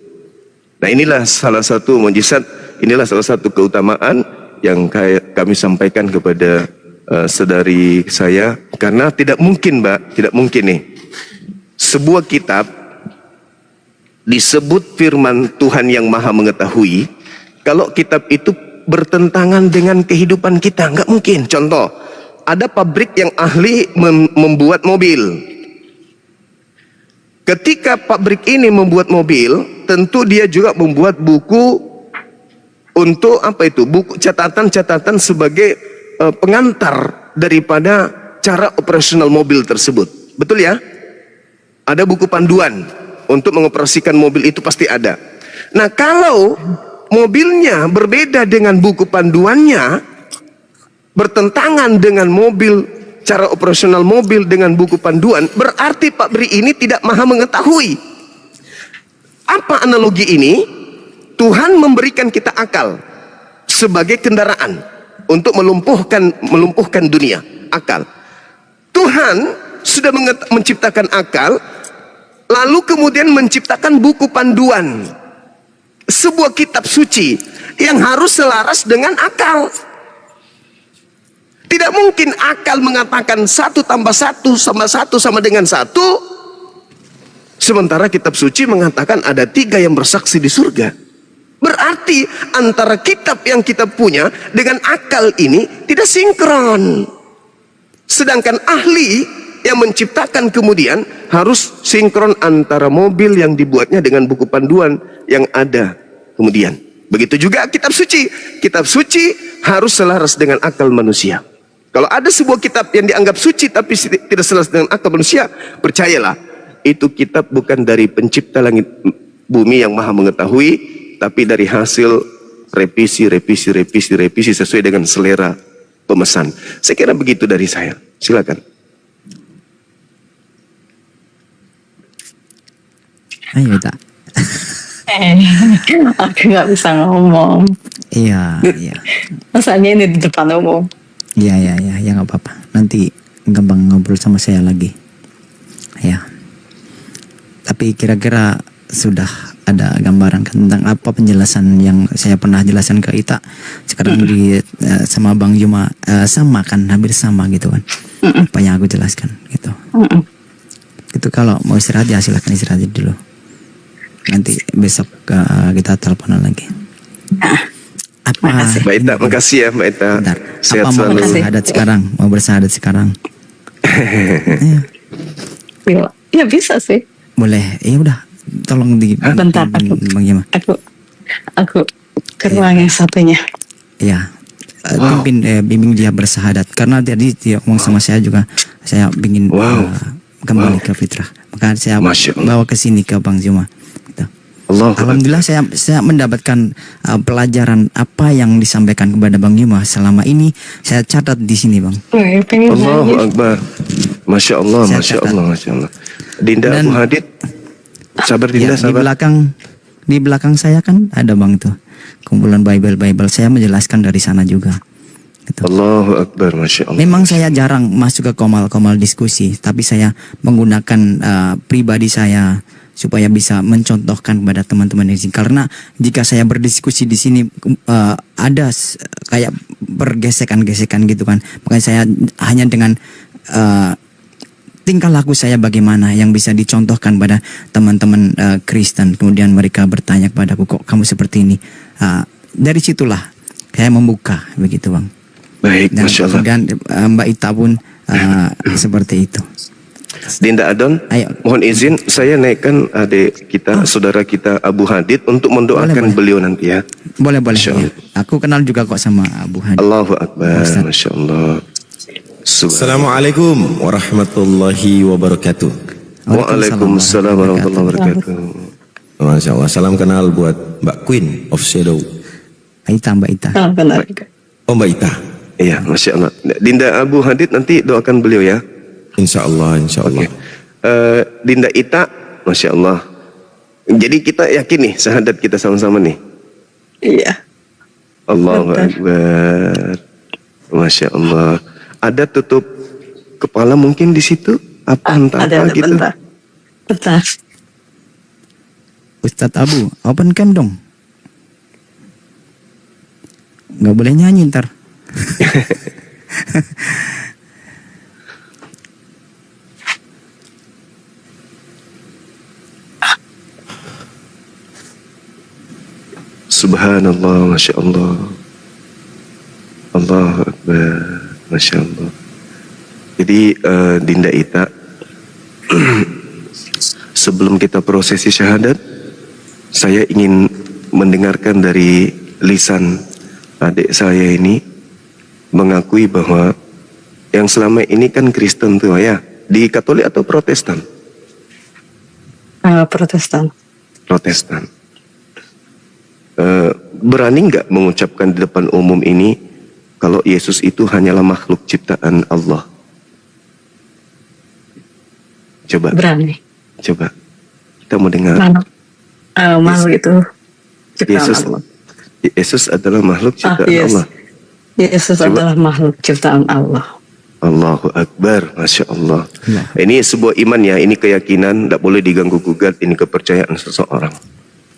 Nah, inilah salah satu mujizat, inilah salah satu keutamaan yang kami sampaikan kepada saudari saya, karena tidak mungkin, Mbak, tidak mungkin nih sebuah kitab disebut firman Tuhan yang maha mengetahui kalau kitab itu bertentangan dengan kehidupan kita. Nggak mungkin. Contoh, ada pabrik yang ahli membuat mobil. Ketika pabrik ini membuat mobil, tentu dia juga membuat buku untuk apa itu? Buku catatan-catatan sebagai pengantar daripada cara operasional mobil tersebut. Betul ya? Ada buku panduan untuk mengoperasikan mobil, itu pasti ada. Nah, kalau mobilnya berbeda dengan buku panduannya, bertentangan dengan mobil, cara operasional mobil dengan buku panduan, berarti Pak Bri ini tidak maha mengetahui. Apa analogi ini? Tuhan memberikan kita akal sebagai kendaraan untuk melumpuhkan dunia. Akal. Tuhan sudah menciptakan akal, lalu kemudian menciptakan buku panduan, sebuah kitab suci yang harus selaras dengan akal. Tidak mungkin akal mengatakan 1 tambah 1 sama 1 sama dengan 1, sementara kitab suci mengatakan ada 3 yang bersaksi di surga. Berarti antara kitab yang kita punya dengan akal ini tidak sinkron. Sedangkan ahli yang menciptakan kemudian harus sinkron antara mobil yang dibuatnya dengan buku panduan yang ada kemudian. Begitu juga kitab suci. Kitab suci harus selaras dengan akal manusia. Kalau ada sebuah kitab yang dianggap suci tapi tidak selaras dengan akal manusia, percayalah, itu kitab bukan dari pencipta langit bumi yang maha mengetahui, tapi dari hasil revisi sesuai dengan selera pemesan. Saya kira begitu dari saya. Silakan. Ayo tak. Aku nggak bisa ngomong. Iya, iya. Masanya ini di depan umum. Iya, ya nggak apa-apa. Nanti gampang ngobrol sama saya lagi. Ya. Tapi kira-kira sudah ada gambaran kan tentang apa penjelasan yang saya pernah jelaskan ke Ita. Sekarang di sama Bang Yuma sama kan, hampir sama gitu kan. Apa yang aku jelaskan gitu. Itu kalau mau istirahat ya silakan istirahat dulu. Nanti besok kita teleponan lagi. Apa? Makasih. Mbak Ita, makasih ya Mbak Ita. Bentar. Sehat Apa mau selalu. bersyahadat sekarang? Mau bersyahadat sekarang? Ya, ya bisa sih. Boleh. Ya udah, tolong di Bentar, aku Bang Yima. aku ke ruang yang satunya. Ya. Bimbing dia bersyahadat karena tadi dia ngomong sama saya juga, saya ingin kembali ke fitrah. Maka saya Masya Allah. bawa ke sini ke Bang Yima. Gitu. Allah. Alhamdulillah saya mendapatkan pelajaran apa yang disampaikan kepada Bang Yuma selama ini, saya catat di sini, Bang. Wih, pengen Allahu nangis. Akbar. Masya Allah, Saya Masya catat. Allah, Masya Allah. Dinda Dan- Abu Hadid. Sabar Dinda, Ya, sabar. di belakang saya kan ada Bang tuh kumpulan Bible. Saya menjelaskan dari sana juga. Gitu. Allahu Akbar, Masya Allah. Memang saya jarang masuk ke komal diskusi, tapi saya menggunakan pribadi saya supaya bisa mencontohkan kepada teman-teman di sini. Karena jika saya berdiskusi di sini ada kayak bergesekan-gesekan gitu kan. Makanya saya hanya dengan tingkah laku saya bagaimana yang bisa dicontohkan pada teman-teman Kristen. Kemudian mereka bertanya kepadaku, kok kamu seperti ini? Dari situlah saya membuka begitu, Bang. Baik, Dan Masya Allah. kemudian Mbak Ita pun seperti itu. Dinda Adon, Ayo. mohon izin saya naikkan adik kita, saudara kita Abu Hadid untuk mendoakan Boleh. beliau nanti ya. Boleh. Masya Ya. Allah. Aku kenal juga kok sama Abu Hadi. Allahu Akbar, Ustaz. Masya Allah. Assalamualaikum warahmatullahi wabarakatuh. Waalaikumsalam warahmatullahi wabarakatuh. Masya Allah, salam kenal buat Mbak Queen of Shadow. Mbak Ita. Oh, benar. Oh Mbak Ita, Iya, Masya Allah. Dinda Abu Hadid nanti doakan beliau ya. Insya Allah, Insya Allah. Dinda Ita, Masya Allah. Jadi kita yakin nih, syahadat kita sama-sama nih. Iya. Allahu Betul. Akbar. Masya Allah. Ada tutup kepala mungkin di situ? Apa entah Ada apa gitu? bentar. Ustadz Abu, open cam dong. Nggak boleh nyanyi ntar. Subhanallah, Masya Allah. Allahu Akbar, Masya Allah. Jadi Dinda Ita, sebelum kita prosesi syahadat, saya ingin mendengarkan dari lisan adik saya ini mengakui bahwa yang selama ini kan Kristen tuh ya, di Katolik atau Protestan? Protestan. Protestan. Berani nggak mengucapkan di depan umum ini kalau Yesus itu hanyalah makhluk ciptaan Allah? Coba, Berani. coba. Kita mau dengar. Makhluk itu ciptaan Yesus, Allah. Yesus adalah makhluk ciptaan Yes. Allah. Yesus Coba. adalah makhluk ciptaan Allah. Allahu Akbar, Masya Allah. Ini sebuah iman ya, ini keyakinan, tidak boleh diganggu gugat, ini kepercayaan seseorang.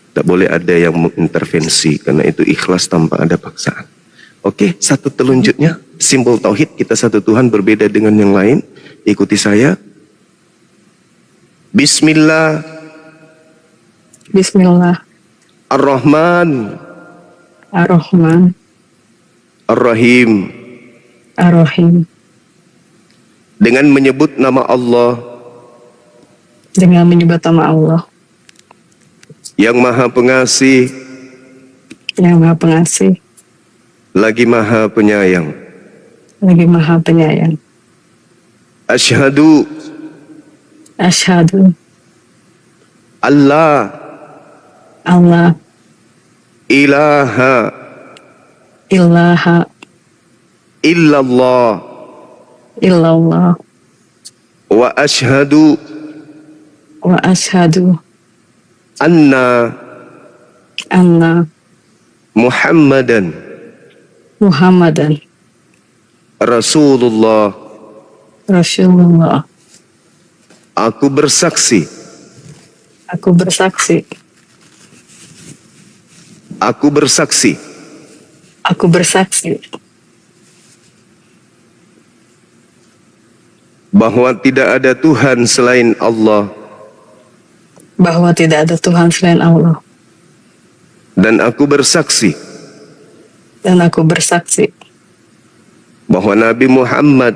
Tidak boleh ada yang mengintervensi, karena itu ikhlas tanpa ada paksaan. Oke, satu telunjuknya, simbol tauhid, kita satu Tuhan berbeda dengan yang lain. Ikuti saya. Bismillah, Bismillah Ar-Rahman, ar-Rahman Ar-Rahim. ar-Rahim. Dengan menyebut nama Allah Dengan menyebut nama Allah yang Maha Pengasih, yang Maha Pengasih, lagi Maha Penyayang. lagi Maha Penyayang. Asyhadu Asyhadu Allah Allah ilaha ilaha illallah illallah wa asyhadu wa asyhadu anna anna Muhammadan Muhammadan Rasulullah. Rasulullah. Aku bersaksi, Aku bersaksi, aku bersaksi aku bersaksi bahwa tidak ada Tuhan selain Allah, bahwa tidak ada Tuhan selain Allah, dan aku bersaksi dan aku bersaksi bahwa Nabi Muhammad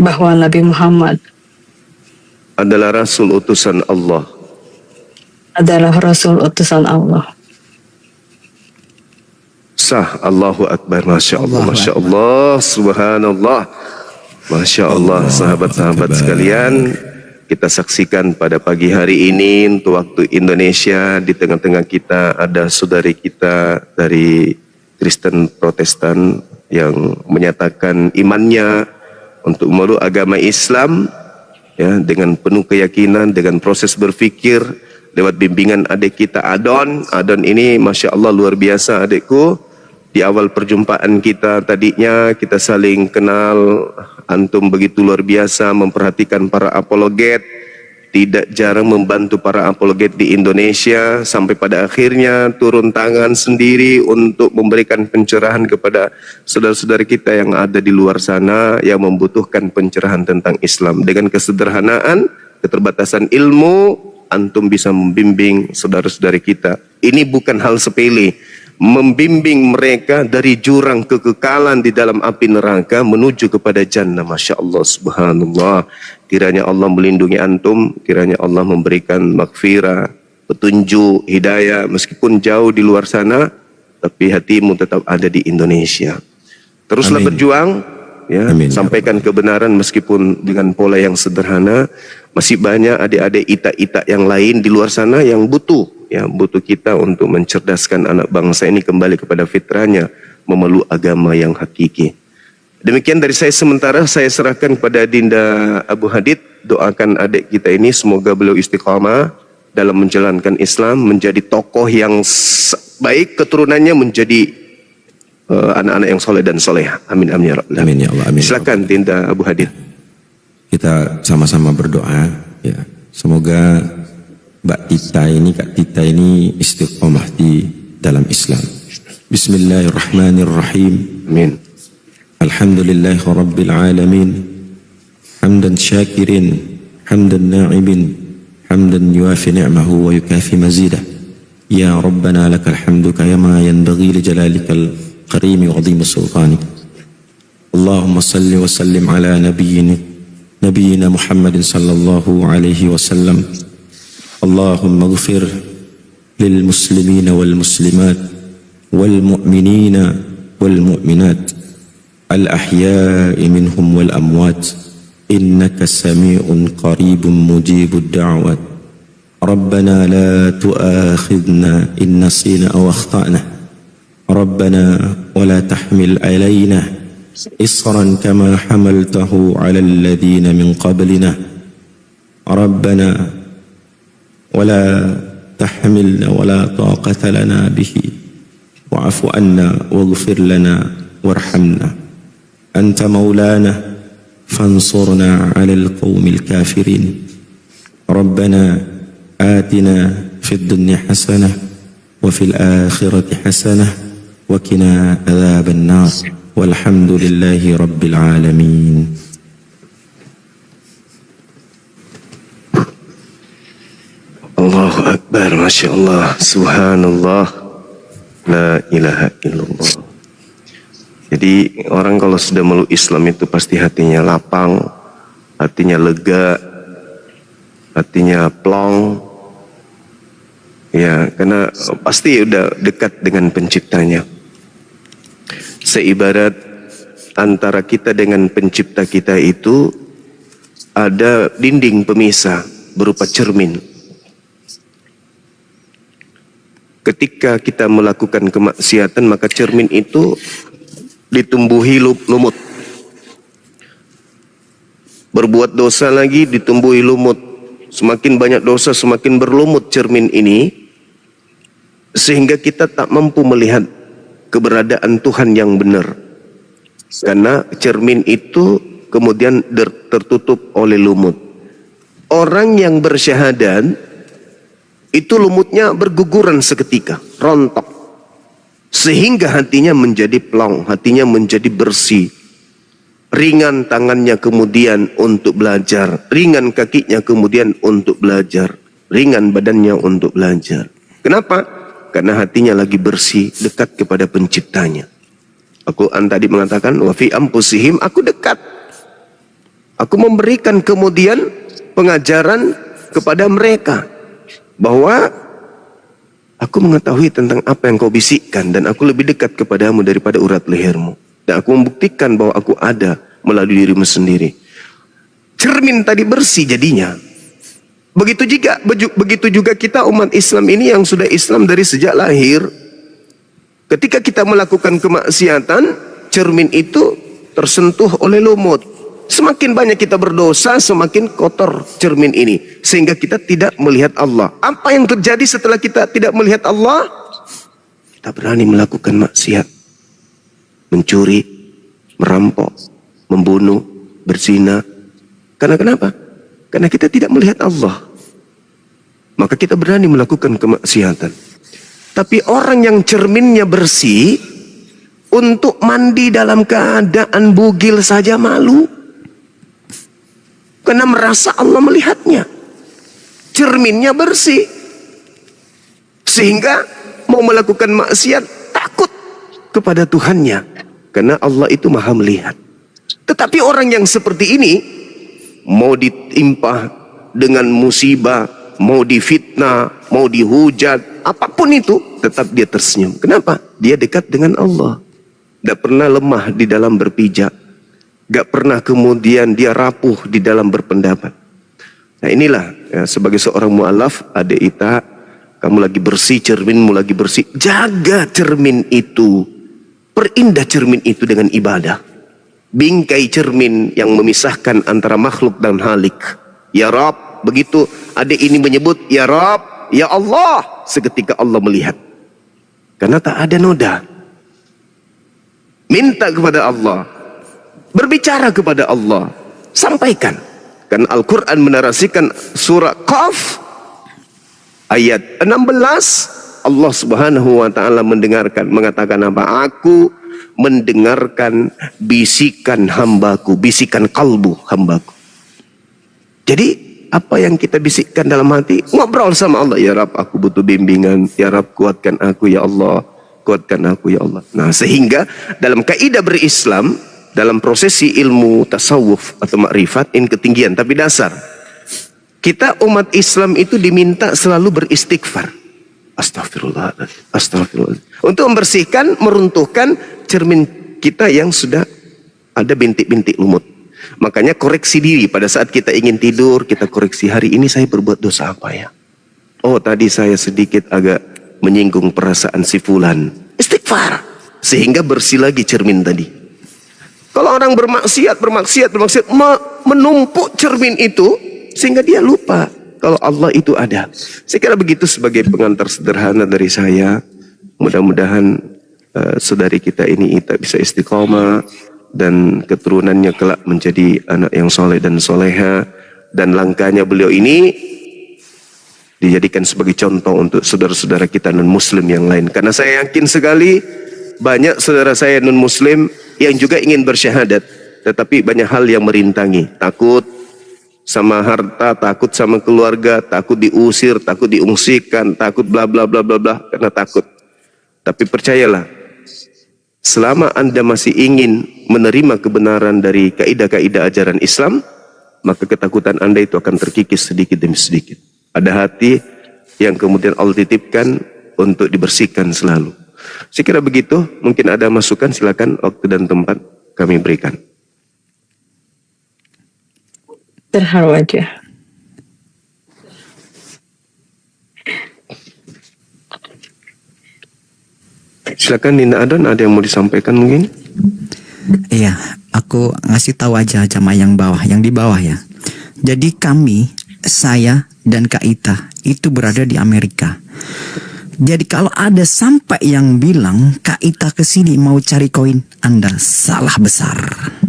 bahwa Nabi Muhammad adalah Rasul utusan Allah. adalah Rasul utusan Allah. Sah. Allahu Akbar. Masya Allah, Allahu Masya Allah, Subhanallah. Masya Allah, sahabat-sahabat sekalian, kita saksikan pada pagi hari ini untuk waktu Indonesia, di tengah-tengah kita ada saudari kita dari Kristen Protestan yang menyatakan imannya untuk memeluk agama Islam, ya, dengan penuh keyakinan, dengan proses berfikir lewat bimbingan adik kita Adon. Adon ini Masya Allah luar biasa adikku. Di awal perjumpaan kita tadinya kita saling kenal, antum begitu luar biasa memperhatikan para apologet, tidak jarang membantu para apologet di Indonesia, sampai pada akhirnya turun tangan sendiri untuk memberikan pencerahan kepada saudara-saudara kita yang ada di luar sana yang membutuhkan pencerahan tentang Islam. Dengan kesederhanaan, keterbatasan ilmu, antum bisa membimbing saudara-saudara kita. Ini bukan hal sepele, membimbing mereka dari jurang kekekalan di dalam api neraka menuju kepada jannah. Masya Allah, subhanallah. Kiranya Allah melindungi antum, kiranya Allah memberikan maghfirah, petunjuk, hidayah, meskipun jauh di luar sana, tapi hatimu tetap ada di Indonesia. Teruslah Amin. berjuang, ya, Amin, ya sampaikan kebenaran meskipun dengan pola yang sederhana. Masih banyak adik-adik ita-ita yang lain di luar sana yang butuh, ya, butuh kita untuk mencerdaskan anak bangsa ini kembali kepada fitrahnya, memeluk agama yang hakiki. Demikian dari saya sementara, saya serahkan kepada Dinda Abu Hadid. Doakan adik kita ini, semoga beliau istiqamah dalam menjalankan Islam, menjadi tokoh yang baik, keturunannya menjadi anak-anak yang soleh dan soleh. Amin, amin ya rabbal alamin. Amin ya Allah. Amin. Silakan Dinda Abu Hadid. Kita sama-sama berdoa ya. Semoga Mbak Tita ini, Kak Tita ini istiqomah di dalam Islam. Bismillahirrahmanirrahim. Amin. Alhamdulillahi Rabbil Alamin. Hamdan syakirin, hamdan na'ibin, hamdan yuafi ni'mahu wa yukafi mazidah. Ya Rabbana lakal hamdu kama yanbaghi li jalalikal karim wa azim sultanik. Allahumma salli wa sallim ala nabiyyina Muhammadin sallallahu alaihi wasallam. Allahumma ighfir lil muslimina wal muslimat wal mu'minina wal mu'minat الأحياء منهم والأموات إنك سميع قريب مجيب الدعوات ربنا لا تؤاخذنا إن نسينا أو أخطأنا ربنا ولا تحمل علينا إصرا كما حملته على الذين من قبلنا ربنا ولا تحملنا ولا طاقة لنا به واعف عنا واغفر لنا وارحمنا أنت مولانا فانصرنا على القوم الكافرين ربنا آتنا في الدنيا حسنة وفي الآخرة حسنة وقنا عذاب النار والحمد لله رب العالمين. Allahu Akbar, Masya Allah, Subhanallah, La ilaha illallah. Jadi orang kalau sudah meluk Islam itu pasti hatinya lapang, hatinya lega, hatinya plong. Ya, karena pasti udah dekat dengan penciptanya. Seibarat antara kita dengan pencipta kita itu ada dinding pemisah berupa cermin. Ketika kita melakukan kemaksiatan, maka cermin itu ditumbuhi lumut. Berbuat dosa lagi ditumbuhi lumut. Semakin banyak dosa, semakin berlumut cermin ini, sehingga kita tak mampu melihat keberadaan Tuhan yang benar. Karena cermin itu kemudian tertutup oleh lumut. Orang yang bersyahadat, itu lumutnya berguguran seketika, rontok. Sehingga hatinya menjadi plong, hatinya menjadi bersih. Ringan tangannya kemudian untuk belajar, ringan kakinya kemudian untuk belajar, ringan badannya untuk belajar. Kenapa? Karena hatinya lagi bersih, dekat kepada penciptanya. Al-Quran tadi mengatakan, wa fi anfusihim, aku dekat. Aku memberikan kemudian pengajaran kepada mereka, bahwa aku mengetahui tentang apa yang kau bisikkan, dan aku lebih dekat kepadamu daripada urat lehermu. Dan aku membuktikan bahwa aku ada melalui dirimu sendiri. Cermin tadi bersih jadinya. Begitu juga kita umat Islam ini yang sudah Islam dari sejak lahir. Ketika kita melakukan kemaksiatan, cermin itu tersentuh oleh lumut. Semakin banyak kita berdosa, semakin kotor cermin ini, sehingga kita tidak melihat Allah. Apa yang terjadi setelah kita tidak melihat Allah? Kita berani melakukan maksiat, mencuri, merampok, membunuh, berzina. Karena kenapa? Karena kita tidak melihat Allah. Maka kita berani melakukan kemaksiatan. Tapi orang yang cerminnya bersih, untuk mandi dalam keadaan bugil saja malu. Karena merasa Allah melihatnya. Cerminnya bersih. Sehingga mau melakukan maksiat takut kepada Tuhannya. Karena Allah itu maha melihat. Tetapi orang yang seperti ini, mau ditimpa dengan musibah, mau difitnah, mau dihujat, apapun itu, tetap dia tersenyum. Kenapa? Dia dekat dengan Allah. Tidak pernah lemah di dalam berpijak. Gak pernah kemudian dia rapuh di dalam berpendapat. Nah inilah ya, sebagai seorang mu'alaf, adik Ita, kamu lagi bersih, cerminmu lagi bersih. Jaga cermin itu. Perindah cermin itu dengan ibadah. Bingkai cermin yang memisahkan antara makhluk dan halik. Ya Rabb, begitu adik ini menyebut Ya Rabb, Ya Allah, seketika Allah melihat. Karena tak ada noda. Minta kepada Allah, berbicara kepada Allah, sampaikan. Karena Al-Quran menarasikan surah Qaf ayat 16, Allah Subhanahu wa ta'ala mendengarkan, mengatakan apa? Aku mendengarkan bisikan hambaku, bisikan kalbu hambaku. Jadi apa yang kita bisikkan dalam hati, ngobrol sama Allah. Ya Rabb, aku butuh bimbingan. Ya Rabb, kuatkan aku ya Allah, kuatkan aku ya Allah. Nah sehingga dalam kaidah berislam, dalam prosesi ilmu tasawuf atau makrifat, ini ketinggian tapi dasar. Kita umat Islam itu diminta selalu beristighfar. Astagfirullahaladzim, astagfirullahaladzim. Untuk membersihkan, meruntuhkan cermin kita yang sudah ada bintik-bintik lumut. Makanya koreksi diri pada saat kita ingin tidur, kita koreksi, hari ini saya berbuat dosa apa ya? Oh tadi saya sedikit agak menyinggung perasaan si fulan. Istighfar. Sehingga bersih lagi cermin tadi. Kalau orang bermaksiat, menumpuk cermin itu, sehingga dia lupa kalau Allah itu ada. Saya kira begitu sebagai pengantar sederhana dari saya. Mudah-mudahan saudari kita ini Ita bisa istiqomah, dan keturunannya kelak menjadi anak yang soleh dan soleha. Dan langkahnya beliau ini dijadikan sebagai contoh untuk saudara-saudara kita non-muslim yang lain. Karena saya yakin sekali banyak saudara saya non-muslim yang juga ingin bersyahadat, tetapi banyak hal yang merintangi. Takut sama harta, takut sama keluarga, takut diusir, takut diungsikan, takut bla bla bla bla bla, karena takut. Tapi percayalah, selama Anda masih ingin menerima kebenaran dari kaidah-kaidah ajaran Islam, maka ketakutan Anda itu akan terkikis sedikit demi sedikit. Ada hati yang kemudian Allah titipkan untuk dibersihkan selalu. Saya kira begitu. Mungkin ada masukan, silakan, waktu dan tempat kami berikan. Terharu aja. Silakan Nina Adon, ada yang mau disampaikan mungkin? Iya, aku ngasih tahu aja jamaah yang bawah, yang di bawah ya. Jadi kami, saya dan Kak Ita itu berada di Amerika. Jadi kalau ada sampai yang bilang Kak Ita kesini mau cari koin, Anda salah besar,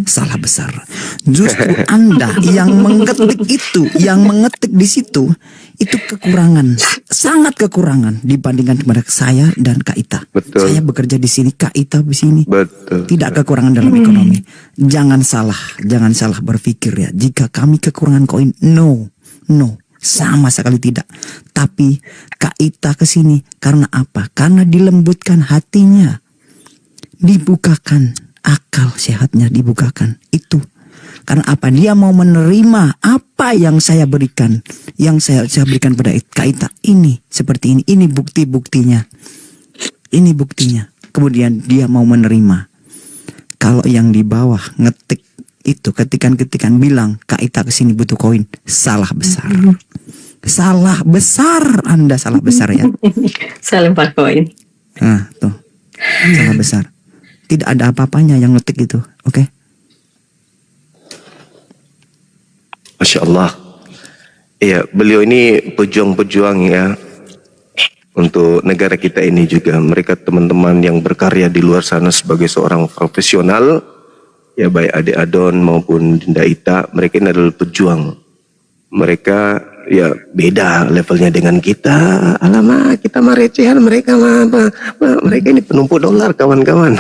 salah besar. Justru Anda yang mengetik itu, yang mengetik di situ, itu kekurangan, sangat kekurangan dibandingkan kepada saya dan Kak Ita. Betul. Saya bekerja di sini, Kak Ita di sini. Betul. Tidak kekurangan dalam ekonomi. Jangan salah berpikir ya. Jika kami kekurangan koin, no, sama sekali tidak. Tapi Kak Ita kesini karena apa? Karena dilembutkan hatinya, dibukakan akal sehatnya, dibukakan itu. Karena apa? Dia mau menerima apa yang saya berikan, yang saya berikan pada Kak Ita. Ini seperti ini. Ini bukti-buktinya. Ini buktinya. Kemudian dia mau menerima. Kalau yang di bawah ngetik itu ketikan-ketikan bilang Kak Ita kesini butuh koin, salah besar. Salah besar, Anda salah besar ya. Saya lempar koin. Nah tuh, salah besar. Tidak ada apa-apanya yang ngetik itu, oke? Masya Allah. Iya, beliau ini pejuang-pejuang ya untuk negara kita ini juga. Mereka teman-teman yang berkarya di luar sana sebagai seorang profesional, ya baik Adik Adon maupun Dinda Ita, mereka ini adalah pejuang. Mereka ya beda levelnya dengan kita. Alamak, kita mah recehan, mereka mah mereka ini penumpuk dolar kawan-kawan.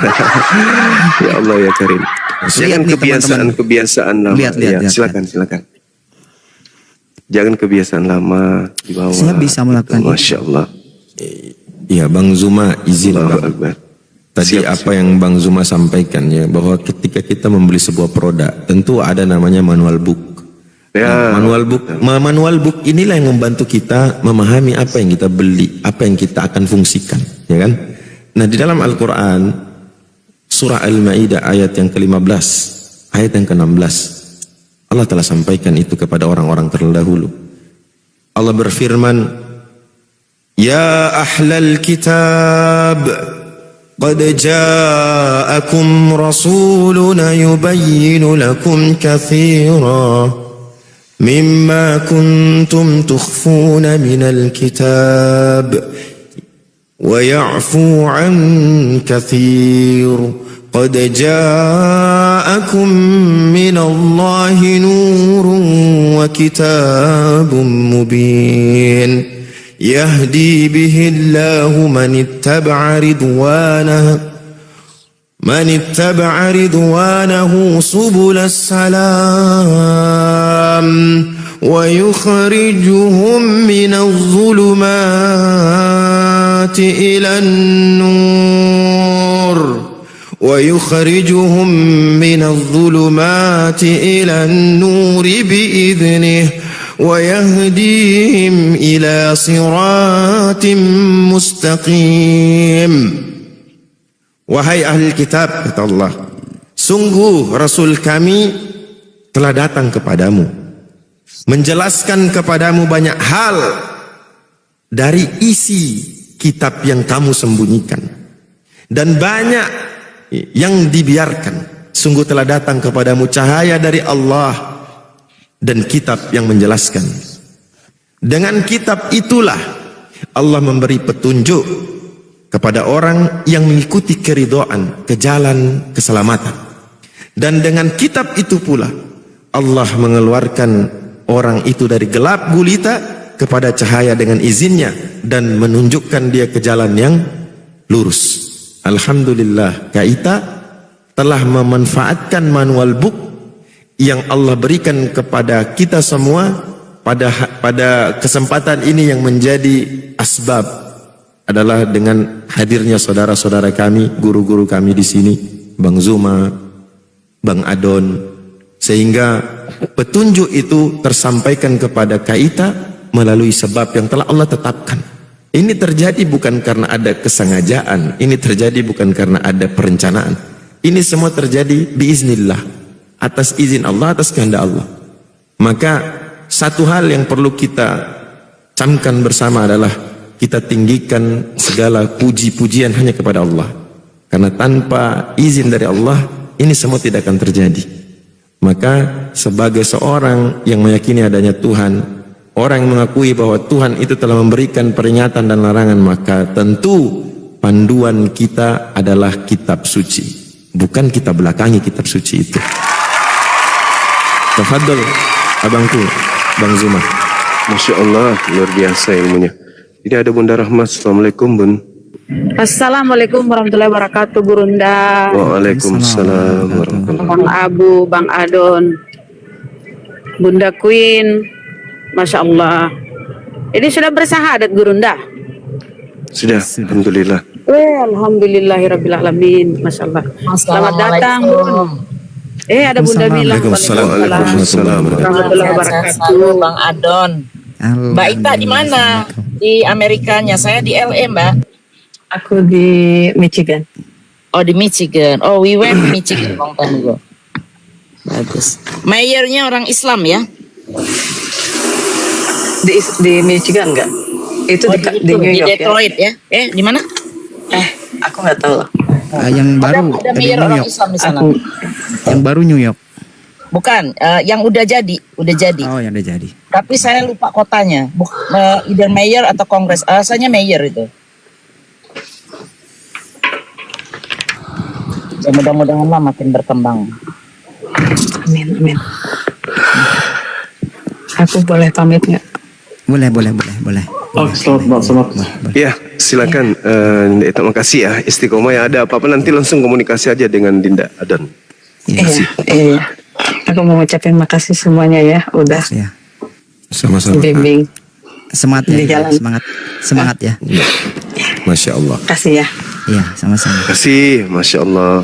Ya Allah ya Karim. Jangan nih, kebiasaan lama. Lihat, Ya, lihat. silakan. Jangan kebiasaan lama dibawa. Saya bisa melakukan itu. Masya Allah. Ya Bang Zuma izin Allahu Bang. Akbar. Tadi Siap, apa yang Bang Zuma sampaikan ya, bahwa ketika kita membeli sebuah produk tentu ada namanya manual book. Ya. Nah, manual book inilah yang membantu kita memahami apa yang kita beli, apa yang kita akan fungsikan, ya kan? Nah, di dalam Al-Qur'an surah Al-Maidah ayat yang ke-15, ayat yang ke-16 Allah telah sampaikan itu kepada orang-orang terdahulu. Allah berfirman, "Ya ahlal kitab, qad ja'akum rasuluna yubayyinu lakum katsira mimma kuntum tukhfuna minal kitab wa ya'fu an katsir." قد جاءكم من الله نور وكتاب مبين يهدي به الله من اتبع رضوانه سبل السلام ويخرجهم من الظلمات إلى النور بإذنه ويهديهم إلى صراط مستقيم. Wahai ahli kitab, kata Allah, sungguh Rasul kami telah datang kepadamu, menjelaskan kepadamu banyak hal dari isi kitab yang kamu sembunyikan. dan banyak yang dibiarkan. Sungguh telah datang kepadamu cahaya dari Allah dan kitab yang menjelaskan. Dengan kitab itulah Allah memberi petunjuk kepada orang yang mengikuti keridhaan ke jalan keselamatan. Dan dengan kitab itu pula Allah mengeluarkan orang itu dari gelap gulita kepada cahaya dengan izinnya dan menunjukkan dia ke jalan yang lurus. Alhamdulillah, kita telah memanfaatkan manual book yang Allah berikan kepada kita semua pada kesempatan ini. Yang menjadi asbab adalah dengan hadirnya saudara-saudara kami, guru-guru kami di sini, Bang Zuma, Bang Adon, sehingga petunjuk itu tersampaikan kepada kita melalui sebab yang telah Allah tetapkan. Ini terjadi bukan karena ada kesengajaan, ini terjadi bukan karena ada perencanaan. Ini semua terjadi biiznillah, atas izin Allah, atas kehendak Allah. Maka satu hal yang perlu kita camkan bersama adalah kita tinggikan segala puji-pujian hanya kepada Allah. Karena tanpa izin dari Allah, ini semua tidak akan terjadi. Maka sebagai seorang yang meyakini adanya Tuhan, orang yang mengakui bahwa Tuhan itu telah memberikan peringatan dan larangan, maka tentu panduan kita adalah kitab suci. Bukan kita belakangi kitab suci itu. Tafadhol abangku, Bang Zuma. Masya Allah, luar biasa ilmunya. Ini ada Bunda Rahmat. Assalamualaikum, Bun. Assalamualaikum warahmatullahi wabarakatuh, Gurunda. Waalaikumsalam warahmatullahi Bang Abu, Bang Adon, Bunda Queen, Masya Allah. Ini sudah bersahadat, Gurunda? Sudah, alhamdulillah. Alhamdulillahirrabbilalamin. Masya Allah. Selamat datang, Bun. Ada Bunda bilang. Waalaikumsalam warahmatullahi wabarakatuh. Bang Adon. Mbak Ita di mana? Di Amerikanya. Saya di LA, Mbak. Aku di Michigan. Oh, di Michigan. Oh, we went to Michigan long time ago. Bagus. Mayornya orang Islam ya? Di Michigan enggak? Itu di New di York Detroit ya? Di mana? Aku nggak tahu. Yang baru Ada di mayor New orang York. Islam di sana. Yang baru New York. Bukan, yang udah jadi. Oh, yang udah jadi. Tapi saya lupa kotanya. Either mayor atau kongres. Rasanya mayor itu. Ya, mudah-mudahan lah makin berkembang. Amin, amin. Aku boleh pamit nggak? Boleh. Oh, selamat. Ya, silakan. Terima kasih ya. Istiqomah ya. Ada apa-apa nanti langsung komunikasi aja dengan Dinda Adon. Iya. Aku mau ngucapin makasih semuanya ya, udah Ya. Sama-sama. bimbing. Semangat Di ya. jalan. Semangat ya. Masya Allah. Kasih ya. Iya, sama-sama. Terima kasih, Masya Allah.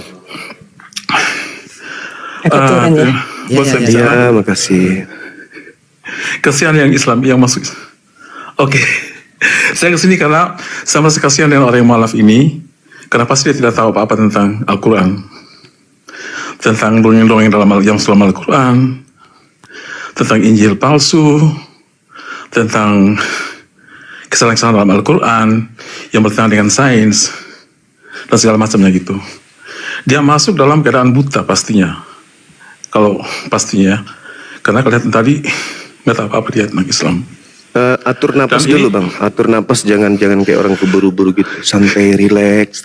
Aku turun ya. Ya, makasih. Kasihan yang Islam yang masuk. Oke. Saya kesini karena saya masih kasihan dengan orang yang mualaf ini. Karena pasti dia tidak tahu apa-apa tentang Al-Quran. Tentang dongeng-dongeng dalam Al-Quran. Tentang Injil palsu. Tentang kesalahan-kesalahan dalam Al-Quran. Yang bertentangan dengan sains. Dan segala macamnya gitu. Dia masuk dalam keadaan buta pastinya. Kalau pastinya. Karena kelihatan tadi nggak tahu apa-apa dia tentang Islam. Atur napas Dan dulu ini- bang, atur napas jangan kayak orang keburu-buru gitu, santai, relax.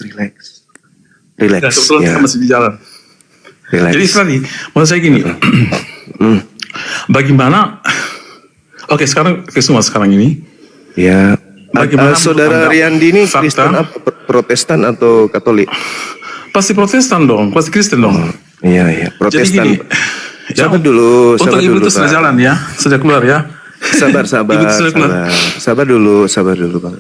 Ya, kebetulan Ya, kita masih di jalan. relax. Jadi tadi, maksud saya gini, bagaimana? Oke, sekarang semua sekarang ini, Ya, bagaimana saudara menganggap Riyandi ini fakta? Kristen apa? Protestan atau Katolik? pasti Protestan dong, pasti Kristen dong. Iya, Jadi Protestan. gini, Sabar dulu, untuk sabar ibu dulu, itu sudah Pak. jalan ya, sudah keluar ya. Sabar, Ibu itu sudah keluar. sabar dulu bang.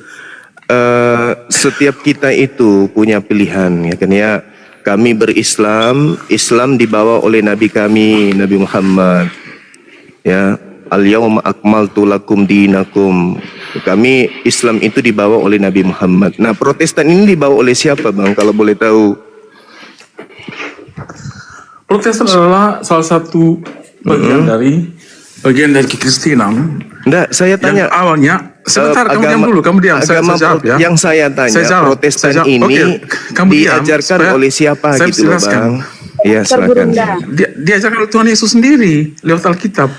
Setiap kita itu punya pilihan ya kan ya. Kami berislam, Islam dibawa oleh Nabi kami, Nabi Muhammad. Ya, al-yawma akmaltu lakum dinakum. Kami Islam itu dibawa oleh Nabi Muhammad. Nah, Protestan ini dibawa oleh siapa bang? Kalau boleh tahu? Protestan adalah salah satu bagian dari bagian dari kekristenan Enggak, saya yang tanya. awalnya sebentar kamu diam dulu, kamu diam. Saya jawab ya. Yang saya tanya, Saya jawab, Protestan saya jawab. ini Oke, kamu diam, diajarkan supaya oleh siapa saya gitu loh, jelaskan. Bang? Iya, silakan. Diajarkan oleh Tuhan Yesus sendiri lewat Alkitab.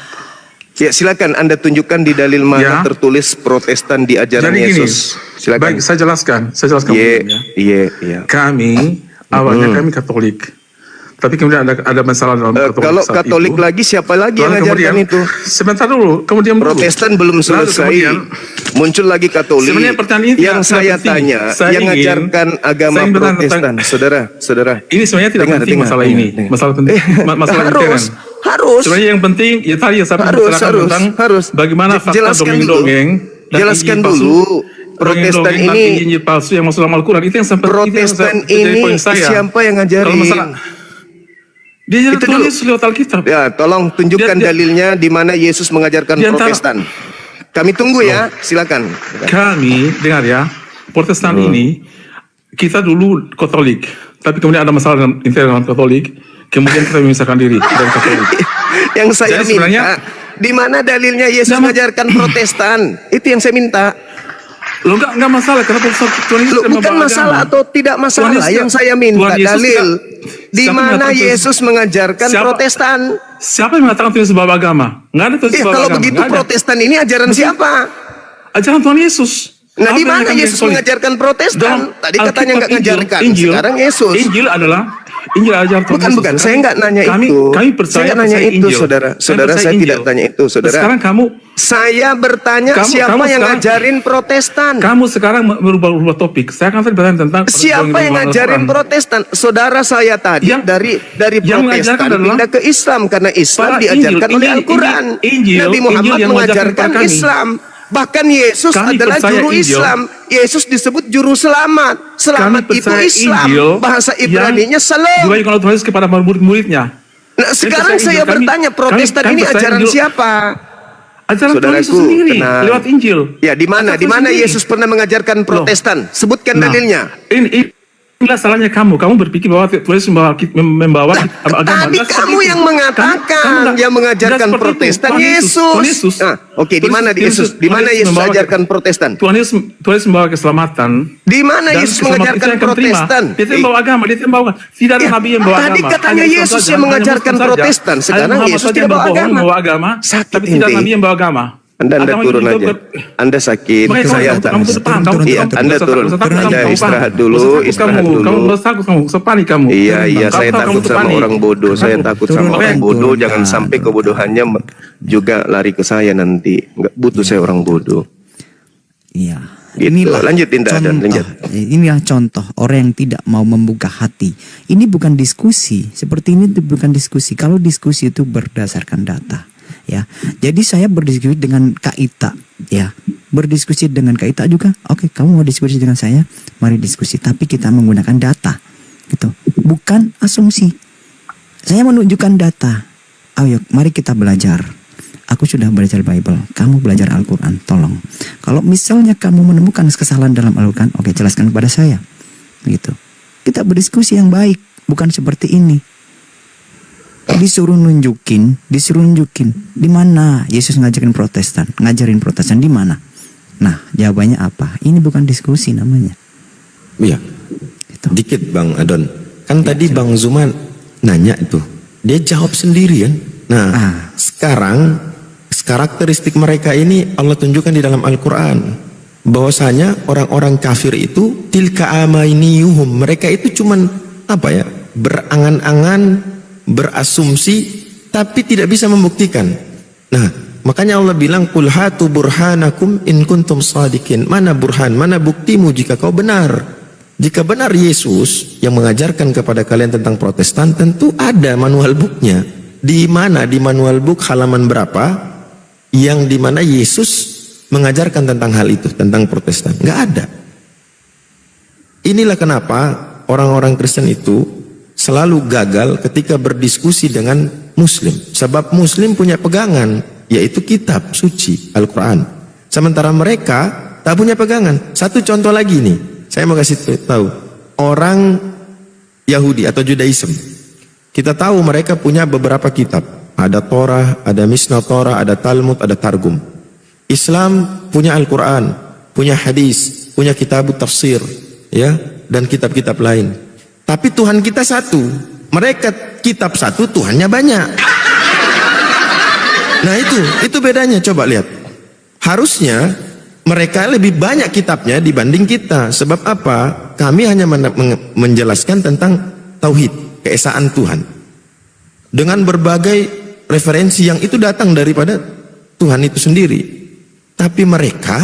Ya, silakan Anda tunjukkan di dalil mana Ya. tertulis Protestan di ajaran Jadi gini, Yesus. Silakan. baik saya jelaskan Iya, dulu ya. iya. Kami awalnya kami Katolik, tapi kemudian ada masalah dalam Katolik Kalau saat Katolik itu. lagi siapa lagi yang Lalu mengajarkan kemudian, itu? sebentar dulu, kemudian Protestan belum selesai. Muncul lagi Katolik. Sebenarnya pertanyaan ini yang tidak saya penting. tanya, Saya yang ingin- mengajarkan agama saya ingin bertanya Protestan, saudara. ini sebenarnya tidak penting masalah ini, masalah penting, masalah harus, intern. harus. Sebenarnya yang penting ya tadi yang saya Harus, bicarakan harus, tentang harus. bagaimana fakta Jelaskan dulu. dongeng-dongeng dan Jelaskan Injil palsu. dulu. Protestan Dongeng-dongeng dan ini- Injil palsu yang masuk dalam Al-Quran itu yang sampai Protestan ini siapa yang ngajarin? Kalau masalah dia jadi Itu Tuhan dulu. Yesus lewat Alkitab. Ya, tolong tunjukkan Dia- dalilnya di mana Yesus mengajarkan Di antara- Protestan. Kami tunggu ya, silakan. Kami dengar ya, Protestan ini kita dulu Katolik, tapi kemudian ada masalah dalam internal Katolik, kemudian kita memisahkan diri dari Katolik. Yang saya Jadi sebenarnya- minta, di mana dalilnya Yesus Nama- mengajarkan Protestan? Itu yang saya minta. Lo enggak masalah kenapa Tuhan Yesus Loh, tidak bukan membawa masalah agama? atau tidak masalah. Tuhan Yesus- Yang saya minta Tuhan Yesus dalil tidak- di siapa mana mengatakan Tuhan- Yesus mengajarkan Siapa- Protestan. Siapa yang mengatakan Tuhan Yesus membawa agama? Enggak ada Tuhan Yesus membawa Kalau agama. begitu Nggak ada. Protestan ini ajaran siapa? Ajaran Tuhan Yesus. Nah, Apa di yang mana akan Yesus Katolik? mengajarkan Protestan? Dalam Tadi katanya Alkitab, nggak ngajarkan. Injil, Sekarang Yesus. Injil adalah Injil ajaran Tuhan Bukan, Yesus. bukan. Saya nggak nanya itu. Kami percaya Saya nggak nanya percaya itu, Injil. saudara. Kami Saudara, percaya saya Injil. tidak tanya itu, saudara. Sekarang kamu Saya bertanya siapa kamu yang sekarang- ngajarin Protestan? sekarang merubah topik. Saya akan tadi bertanya tentang Siapa yang ngajarin Al-Quran. Protestan? Saudara saya tadi Yang- dari yang Protestan mengajarkan adalah pindah ke Islam karena Islam para diajarkan Injil, oleh Al-Quran. Injil, Nabi Muhammad Injil yang mengajarkan mengajarkan kepada kami. Islam. Bahkan Yesus Kami adalah percaya juru Injil. Islam. Yesus disebut juru selamat. Selamat Kami itu percaya Islam. Injil Bahasa Ibraninya yang salam. diberikan oleh Tuhan Yesus kepada murid-muridnya. Nah, sekarang percaya saya Injil. bertanya, Protestan kami ini percaya ajaran Injil. siapa? Ajaran Tuhan Yesus Saudaraku, sendiri tenang. lewat Injil. Ya, di mana? Ajaran Di mana sendiri. Yesus pernah mengajarkan Protestan? Sebutkan Nah, dalilnya. Inilah salahnya kamu. Kamu berpikir bahwa Tuhan Yesus membawa agama. Tadi Tidak seperti kamu itu. yang mengatakan yang mengajarkan tidak seperti itu. Protestan Tuhan Yesus. Yesus. Ah, oke, di mana di Tuhan Yesus? Di mana Yesus membawa- ajarkan Protestan? Tuhan Yesus membawa keselamatan. Di mana Dan Yesus keselamatan mengajarkan itu yang akan terima. Protestan? Dia yang membawa agama, dia yang membawa. Tidak ada Ya, nabi yang membawa tadi agama. katanya Hanya Islam Yesus saja, yang hanya mengajarkan Muslim saja. Protestan. Hanya Sekarang Muhammad Yesus saja tidak yang bawa berbohong, agama. membawa agama. Sakit Tapi tidak ente. nabi yang membawa agama. Anda Agama turun itu aja. Anda sakit. Makanya Saya kamu tak. tuh depan, kamu Iya, tuh Anda usah turun. takut, Anda kamu istirahat paham. dulu. Usah takut Istirahat kamu, dulu. Kamu takut kamu, sepanik kamu. Iya, iya, Kamu saya tahu takut kamu sama sepanik. orang bodoh. Saya takut Turun, sama orang turun, bodoh. turun. Jangan sampai kebodohannya juga lari ke saya nanti. Nggak butuh saya orang bodoh. Iya. Gitu. Lanjutin, Dak, contoh. lanjut. Inilah contoh orang yang tidak mau membuka hati. Ini bukan diskusi. Seperti ini itu bukan diskusi. Kalau diskusi itu berdasarkan data, ya. Jadi saya berdiskusi dengan Kak Ita, ya. Berdiskusi dengan Kak Ita juga. Oke, kamu mau diskusi dengan saya? Mari diskusi. Tapi kita menggunakan data, gitu. Bukan asumsi. Saya menunjukkan data. Ayo, mari kita belajar. Aku sudah belajar Bible, kamu belajar Al-Quran, tolong. Kalau misalnya kamu menemukan kesalahan dalam Al-Quran, oke, jelaskan kepada saya. Gitu. Kita berdiskusi yang baik, bukan seperti ini. Disuruh nunjukin. Di mana Yesus ngajarin Protestan di mana? Nah, jawabannya apa? Ini bukan diskusi namanya. Iya. Gitu. Dikit Bang Adon. Kan tadi Bang Zuman nanya itu. Dia jawab sendiri kan. Nah, sekarang karakteristik mereka ini Allah tunjukkan di dalam Al-Quran. Bahwasanya orang-orang kafir itu tilka amainiyuhum. Mereka itu cuman apa ya? Berangan-angan, berasumsi, tapi tidak bisa membuktikan. Nah, makanya Allah bilang qul hatu burhanakum in kuntum shadiqin. Mana burhan, mana buktimu jika kau benar. Jika benar Yesus yang mengajarkan kepada kalian tentang Protestan, tentu ada manual booknya. Di mana di manual book halaman berapa yang di mana Yesus mengajarkan tentang hal itu, tentang Protestan? Nggak ada. Inilah kenapa orang-orang Kristen itu selalu gagal ketika berdiskusi dengan Muslim. Sebab Muslim punya pegangan, yaitu kitab suci Al-Quran. Sementara mereka tak punya pegangan. Satu contoh lagi nih, saya mau kasih tahu. Orang Yahudi atau Judaism, kita tahu mereka punya beberapa kitab. ada Torah, ada Mishnah Torah, ada Talmud, ada Targum. Islam punya Al-Quran, punya hadis, punya kitab tafsir, ya, dan kitab-kitab lain. Tapi Tuhan kita satu, mereka kitab satu, Tuhannya banyak. Nah itu bedanya, coba lihat. Harusnya mereka lebih banyak kitabnya dibanding kita. Sebab apa? Kami hanya menjelaskan tentang tauhid, keesaan Tuhan, dengan berbagai referensi yang itu datang daripada Tuhan itu sendiri. Tapi mereka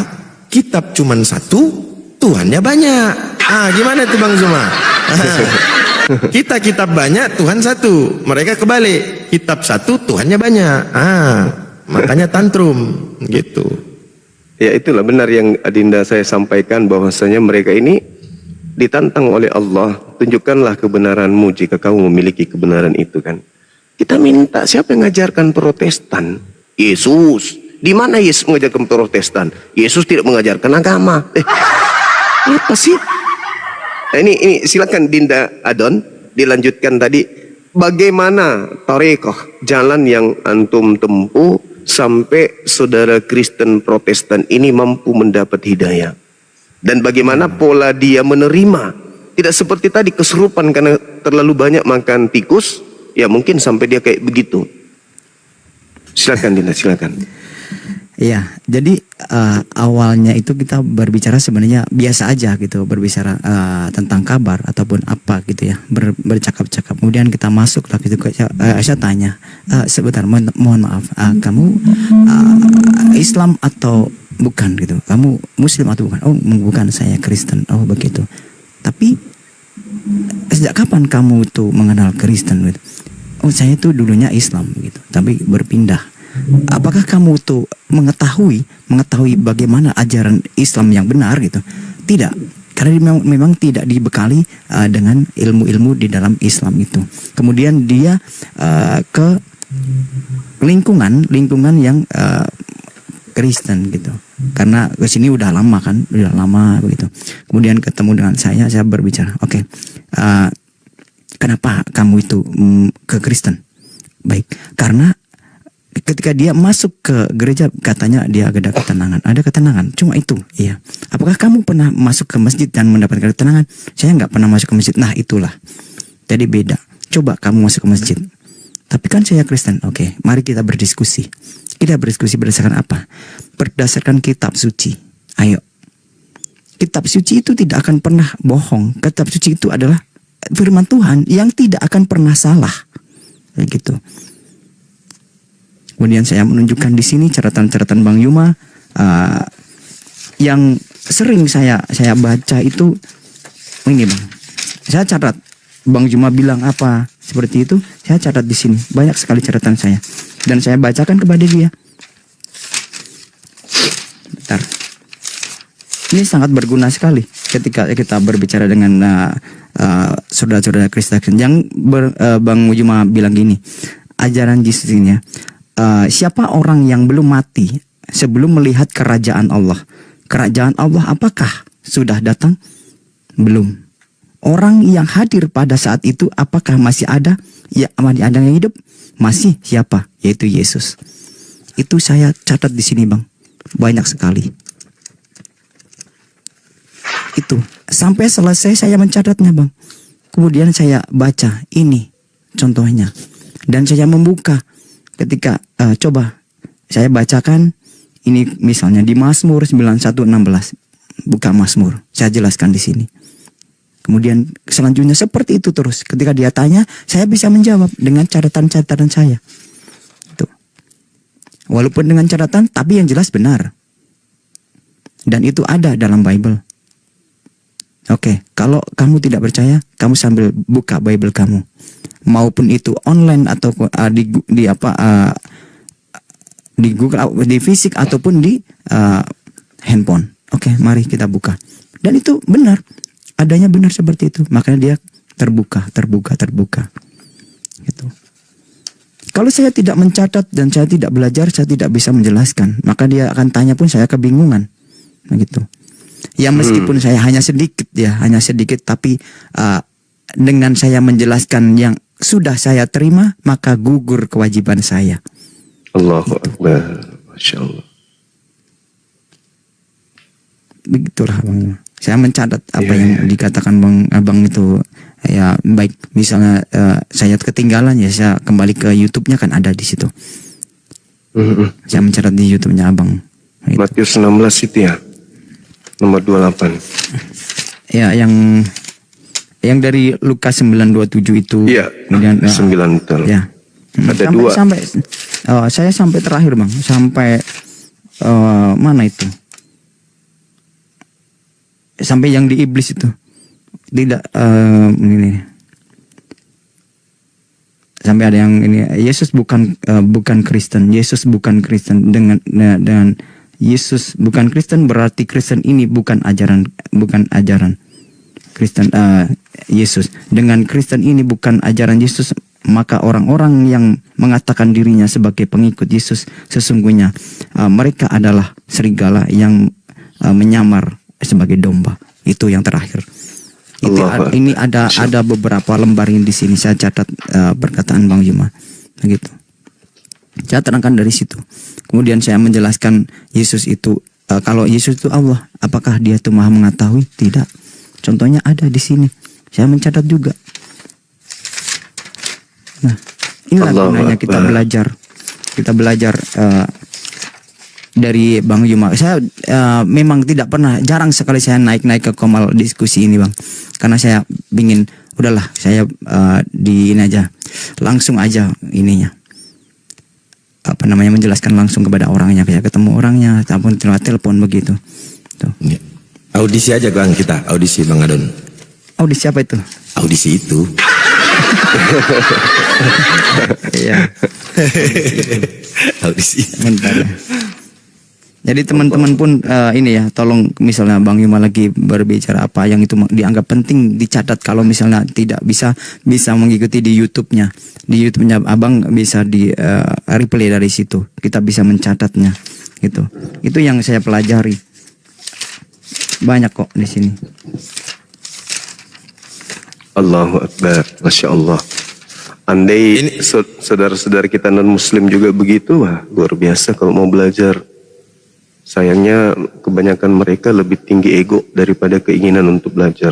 kitab cuman satu, Tuhannya banyak. Gimana tuh Bang Zuma? Kita kitab banyak, Tuhan satu. Mereka kebalik, kitab satu, Tuhannya banyak. Makanya tantrum gitu. Ya itulah benar yang Adinda saya sampaikan, bahwasanya mereka ini ditantang oleh Allah, tunjukkanlah kebenaranmu jika kamu memiliki kebenaran itu kan. Kita minta, siapa yang mengajarkan Protestan? Yesus. Di mana Yesus mengajarkan Protestan? Yesus tidak mengajarkan agama. Apa sih? Nah, ini silakan Dinda Adon dilanjutkan tadi. Bagaimana tarekoh, jalan yang antum tempuh sampai saudara Kristen Protestan ini mampu mendapat hidayah? Dan bagaimana pola dia menerima? Tidak seperti tadi kesurupan karena terlalu banyak makan tikus, ya mungkin sampai dia kayak begitu. Silakan Dinda, silakan. Iya, jadi awalnya itu kita berbicara sebenarnya biasa aja gitu, berbicara tentang kabar ataupun apa gitu ya, bercakap-cakap. Kemudian kita masuk lah gitu, saya tanya, sebentar, mohon maaf, kamu Islam atau bukan gitu? Kamu Muslim atau bukan? Oh bukan, saya Kristen. Oh begitu. Tapi sejak kapan kamu tuh mengenal Kristen gitu? Oh saya tuh dulunya Islam gitu, tapi berpindah. Apakah kamu tuh mengetahui bagaimana ajaran Islam yang benar gitu? Tidak, karena memang tidak dibekali dengan ilmu-ilmu di dalam Islam itu. Kemudian dia ke lingkungan yang Kristen gitu. Karena ke sini udah lama begitu. Kemudian ketemu dengan saya berbicara, oke, kenapa kamu itu ke Kristen? Baik, karena ketika dia masuk ke gereja katanya dia ada ketenangan, cuma itu, iya. Apakah kamu pernah masuk ke masjid dan mendapatkan ketenangan? Saya nggak pernah masuk ke masjid. Nah itulah, jadi beda. Coba kamu masuk ke masjid. Tapi kan saya Kristen. Oke, mari kita berdiskusi. Kita berdiskusi berdasarkan apa? Berdasarkan kitab suci. Ayo. Kitab suci itu tidak akan pernah bohong. Kitab suci itu adalah firman Tuhan yang tidak akan pernah salah. Kayak gitu. Kemudian saya menunjukkan di sini catatan-catatan Bang Yuma yang sering saya baca itu. Ini Bang, saya catat Bang Yuma bilang apa seperti itu, saya catat di sini. Banyak sekali catatan saya dan saya bacakan kepada dia. Bentar. Ini sangat berguna sekali ketika kita berbicara dengan saudara-saudara Kristen. Yang Bang Yuma bilang gini, ajaran Yesus ini. Siapa orang yang belum mati sebelum melihat kerajaan Allah? Kerajaan Allah apakah sudah datang? Belum. Orang yang hadir pada saat itu apakah masih ada? Ya, masih ada yang hidup? Masih. Siapa? Yaitu Yesus. Itu saya catat di sini Bang. Banyak sekali. Itu. Sampai selesai saya mencatatnya Bang. Kemudian saya baca ini contohnya. Dan saya membuka. Ketika coba saya bacakan ini misalnya di Mazmur 91:16, buka Mazmur, saya jelaskan di sini. Kemudian selanjutnya seperti itu terus. Ketika dia tanya, saya bisa menjawab dengan catatan-catatan saya. Itu. Walaupun dengan catatan, tapi yang jelas benar. Dan itu ada dalam Bible. Oke, kalau kamu tidak percaya, kamu sambil buka Bible kamu. Maupun itu online atau di Google, di fisik ataupun di handphone. Oke, mari kita buka. Dan itu benar, adanya benar seperti itu. Makanya dia terbuka. Gitu. Kalau saya tidak mencatat dan saya tidak belajar, saya tidak bisa menjelaskan. Maka dia akan tanya pun saya kebingungan. Nah, gitu. Ya meskipun saya hanya sedikit, tapi dengan saya menjelaskan yang sudah saya terima, maka gugur kewajiban saya. Allahu Akbar. Masya Allah. Begitulah Bang. Saya mencatat apa Iya, yang iya. dikatakan Bang Abang itu, ya baik misalnya saya ketinggalan ya saya kembali ke YouTube-nya, kan ada di situ. Saya mencatat di YouTube-nya Abang. Gitu. Matius 16 itu ya. Nomor 28. Ya yang dari Lukas 9:27 itu. Iya. Kemudian 9 betul. ya. Ada sampai, dua. Saya sampai terakhir Bang, sampai mana itu? Sampai yang di iblis itu. Tidak ini. Sampai ada yang ini, Yesus bukan Kristen. Yesus bukan Kristen. Dengan Yesus bukan Kristen berarti Kristen ini bukan ajaran Kristen Yesus. Dengan Kristen ini bukan ajaran Yesus, maka orang-orang yang mengatakan dirinya sebagai pengikut Yesus sesungguhnya mereka adalah serigala yang menyamar sebagai domba. Itu yang terakhir. Ini ada beberapa lembar yang di sini saya catat perkataan Bang Yuma, begitu. Saya terangkan dari situ. Kemudian saya menjelaskan Yesus itu kalau Yesus itu Allah, apakah dia itu Maha mengetahui? Tidak. Contohnya ada di sini. Saya mencatat juga. Nah, inilah gunanya kita belajar. Kita belajar dari Bang Yuma. Saya memang tidak pernah, jarang sekali saya naik ke komal diskusi ini Bang. Karena saya ingin, udahlah saya di ini aja, langsung aja ininya. Menjelaskan langsung kepada orangnya, kayak ketemu orangnya, ataupun telepon begitu. Tuh. Ya. Audisi aja Bang, kita audisi Bang Adon. Audisi apa itu? Audisi itu. Iya. Audisi. Bentar ya. Jadi teman-teman pun ini ya, tolong misalnya Bang Yuma lagi berbicara apa yang itu dianggap penting dicatat. Kalau misalnya tidak bisa mengikuti di YouTube-nya. Di YouTube-nya Abang bisa di replay dari situ. Kita bisa mencatatnya gitu. Itu yang saya pelajari. Banyak kok di sini. Allahu Akbar. Masya Allah. Andai saudara-saudara kita non-muslim juga begitu, wah luar biasa kalau mau belajar. Sayangnya kebanyakan mereka lebih tinggi ego daripada keinginan untuk belajar.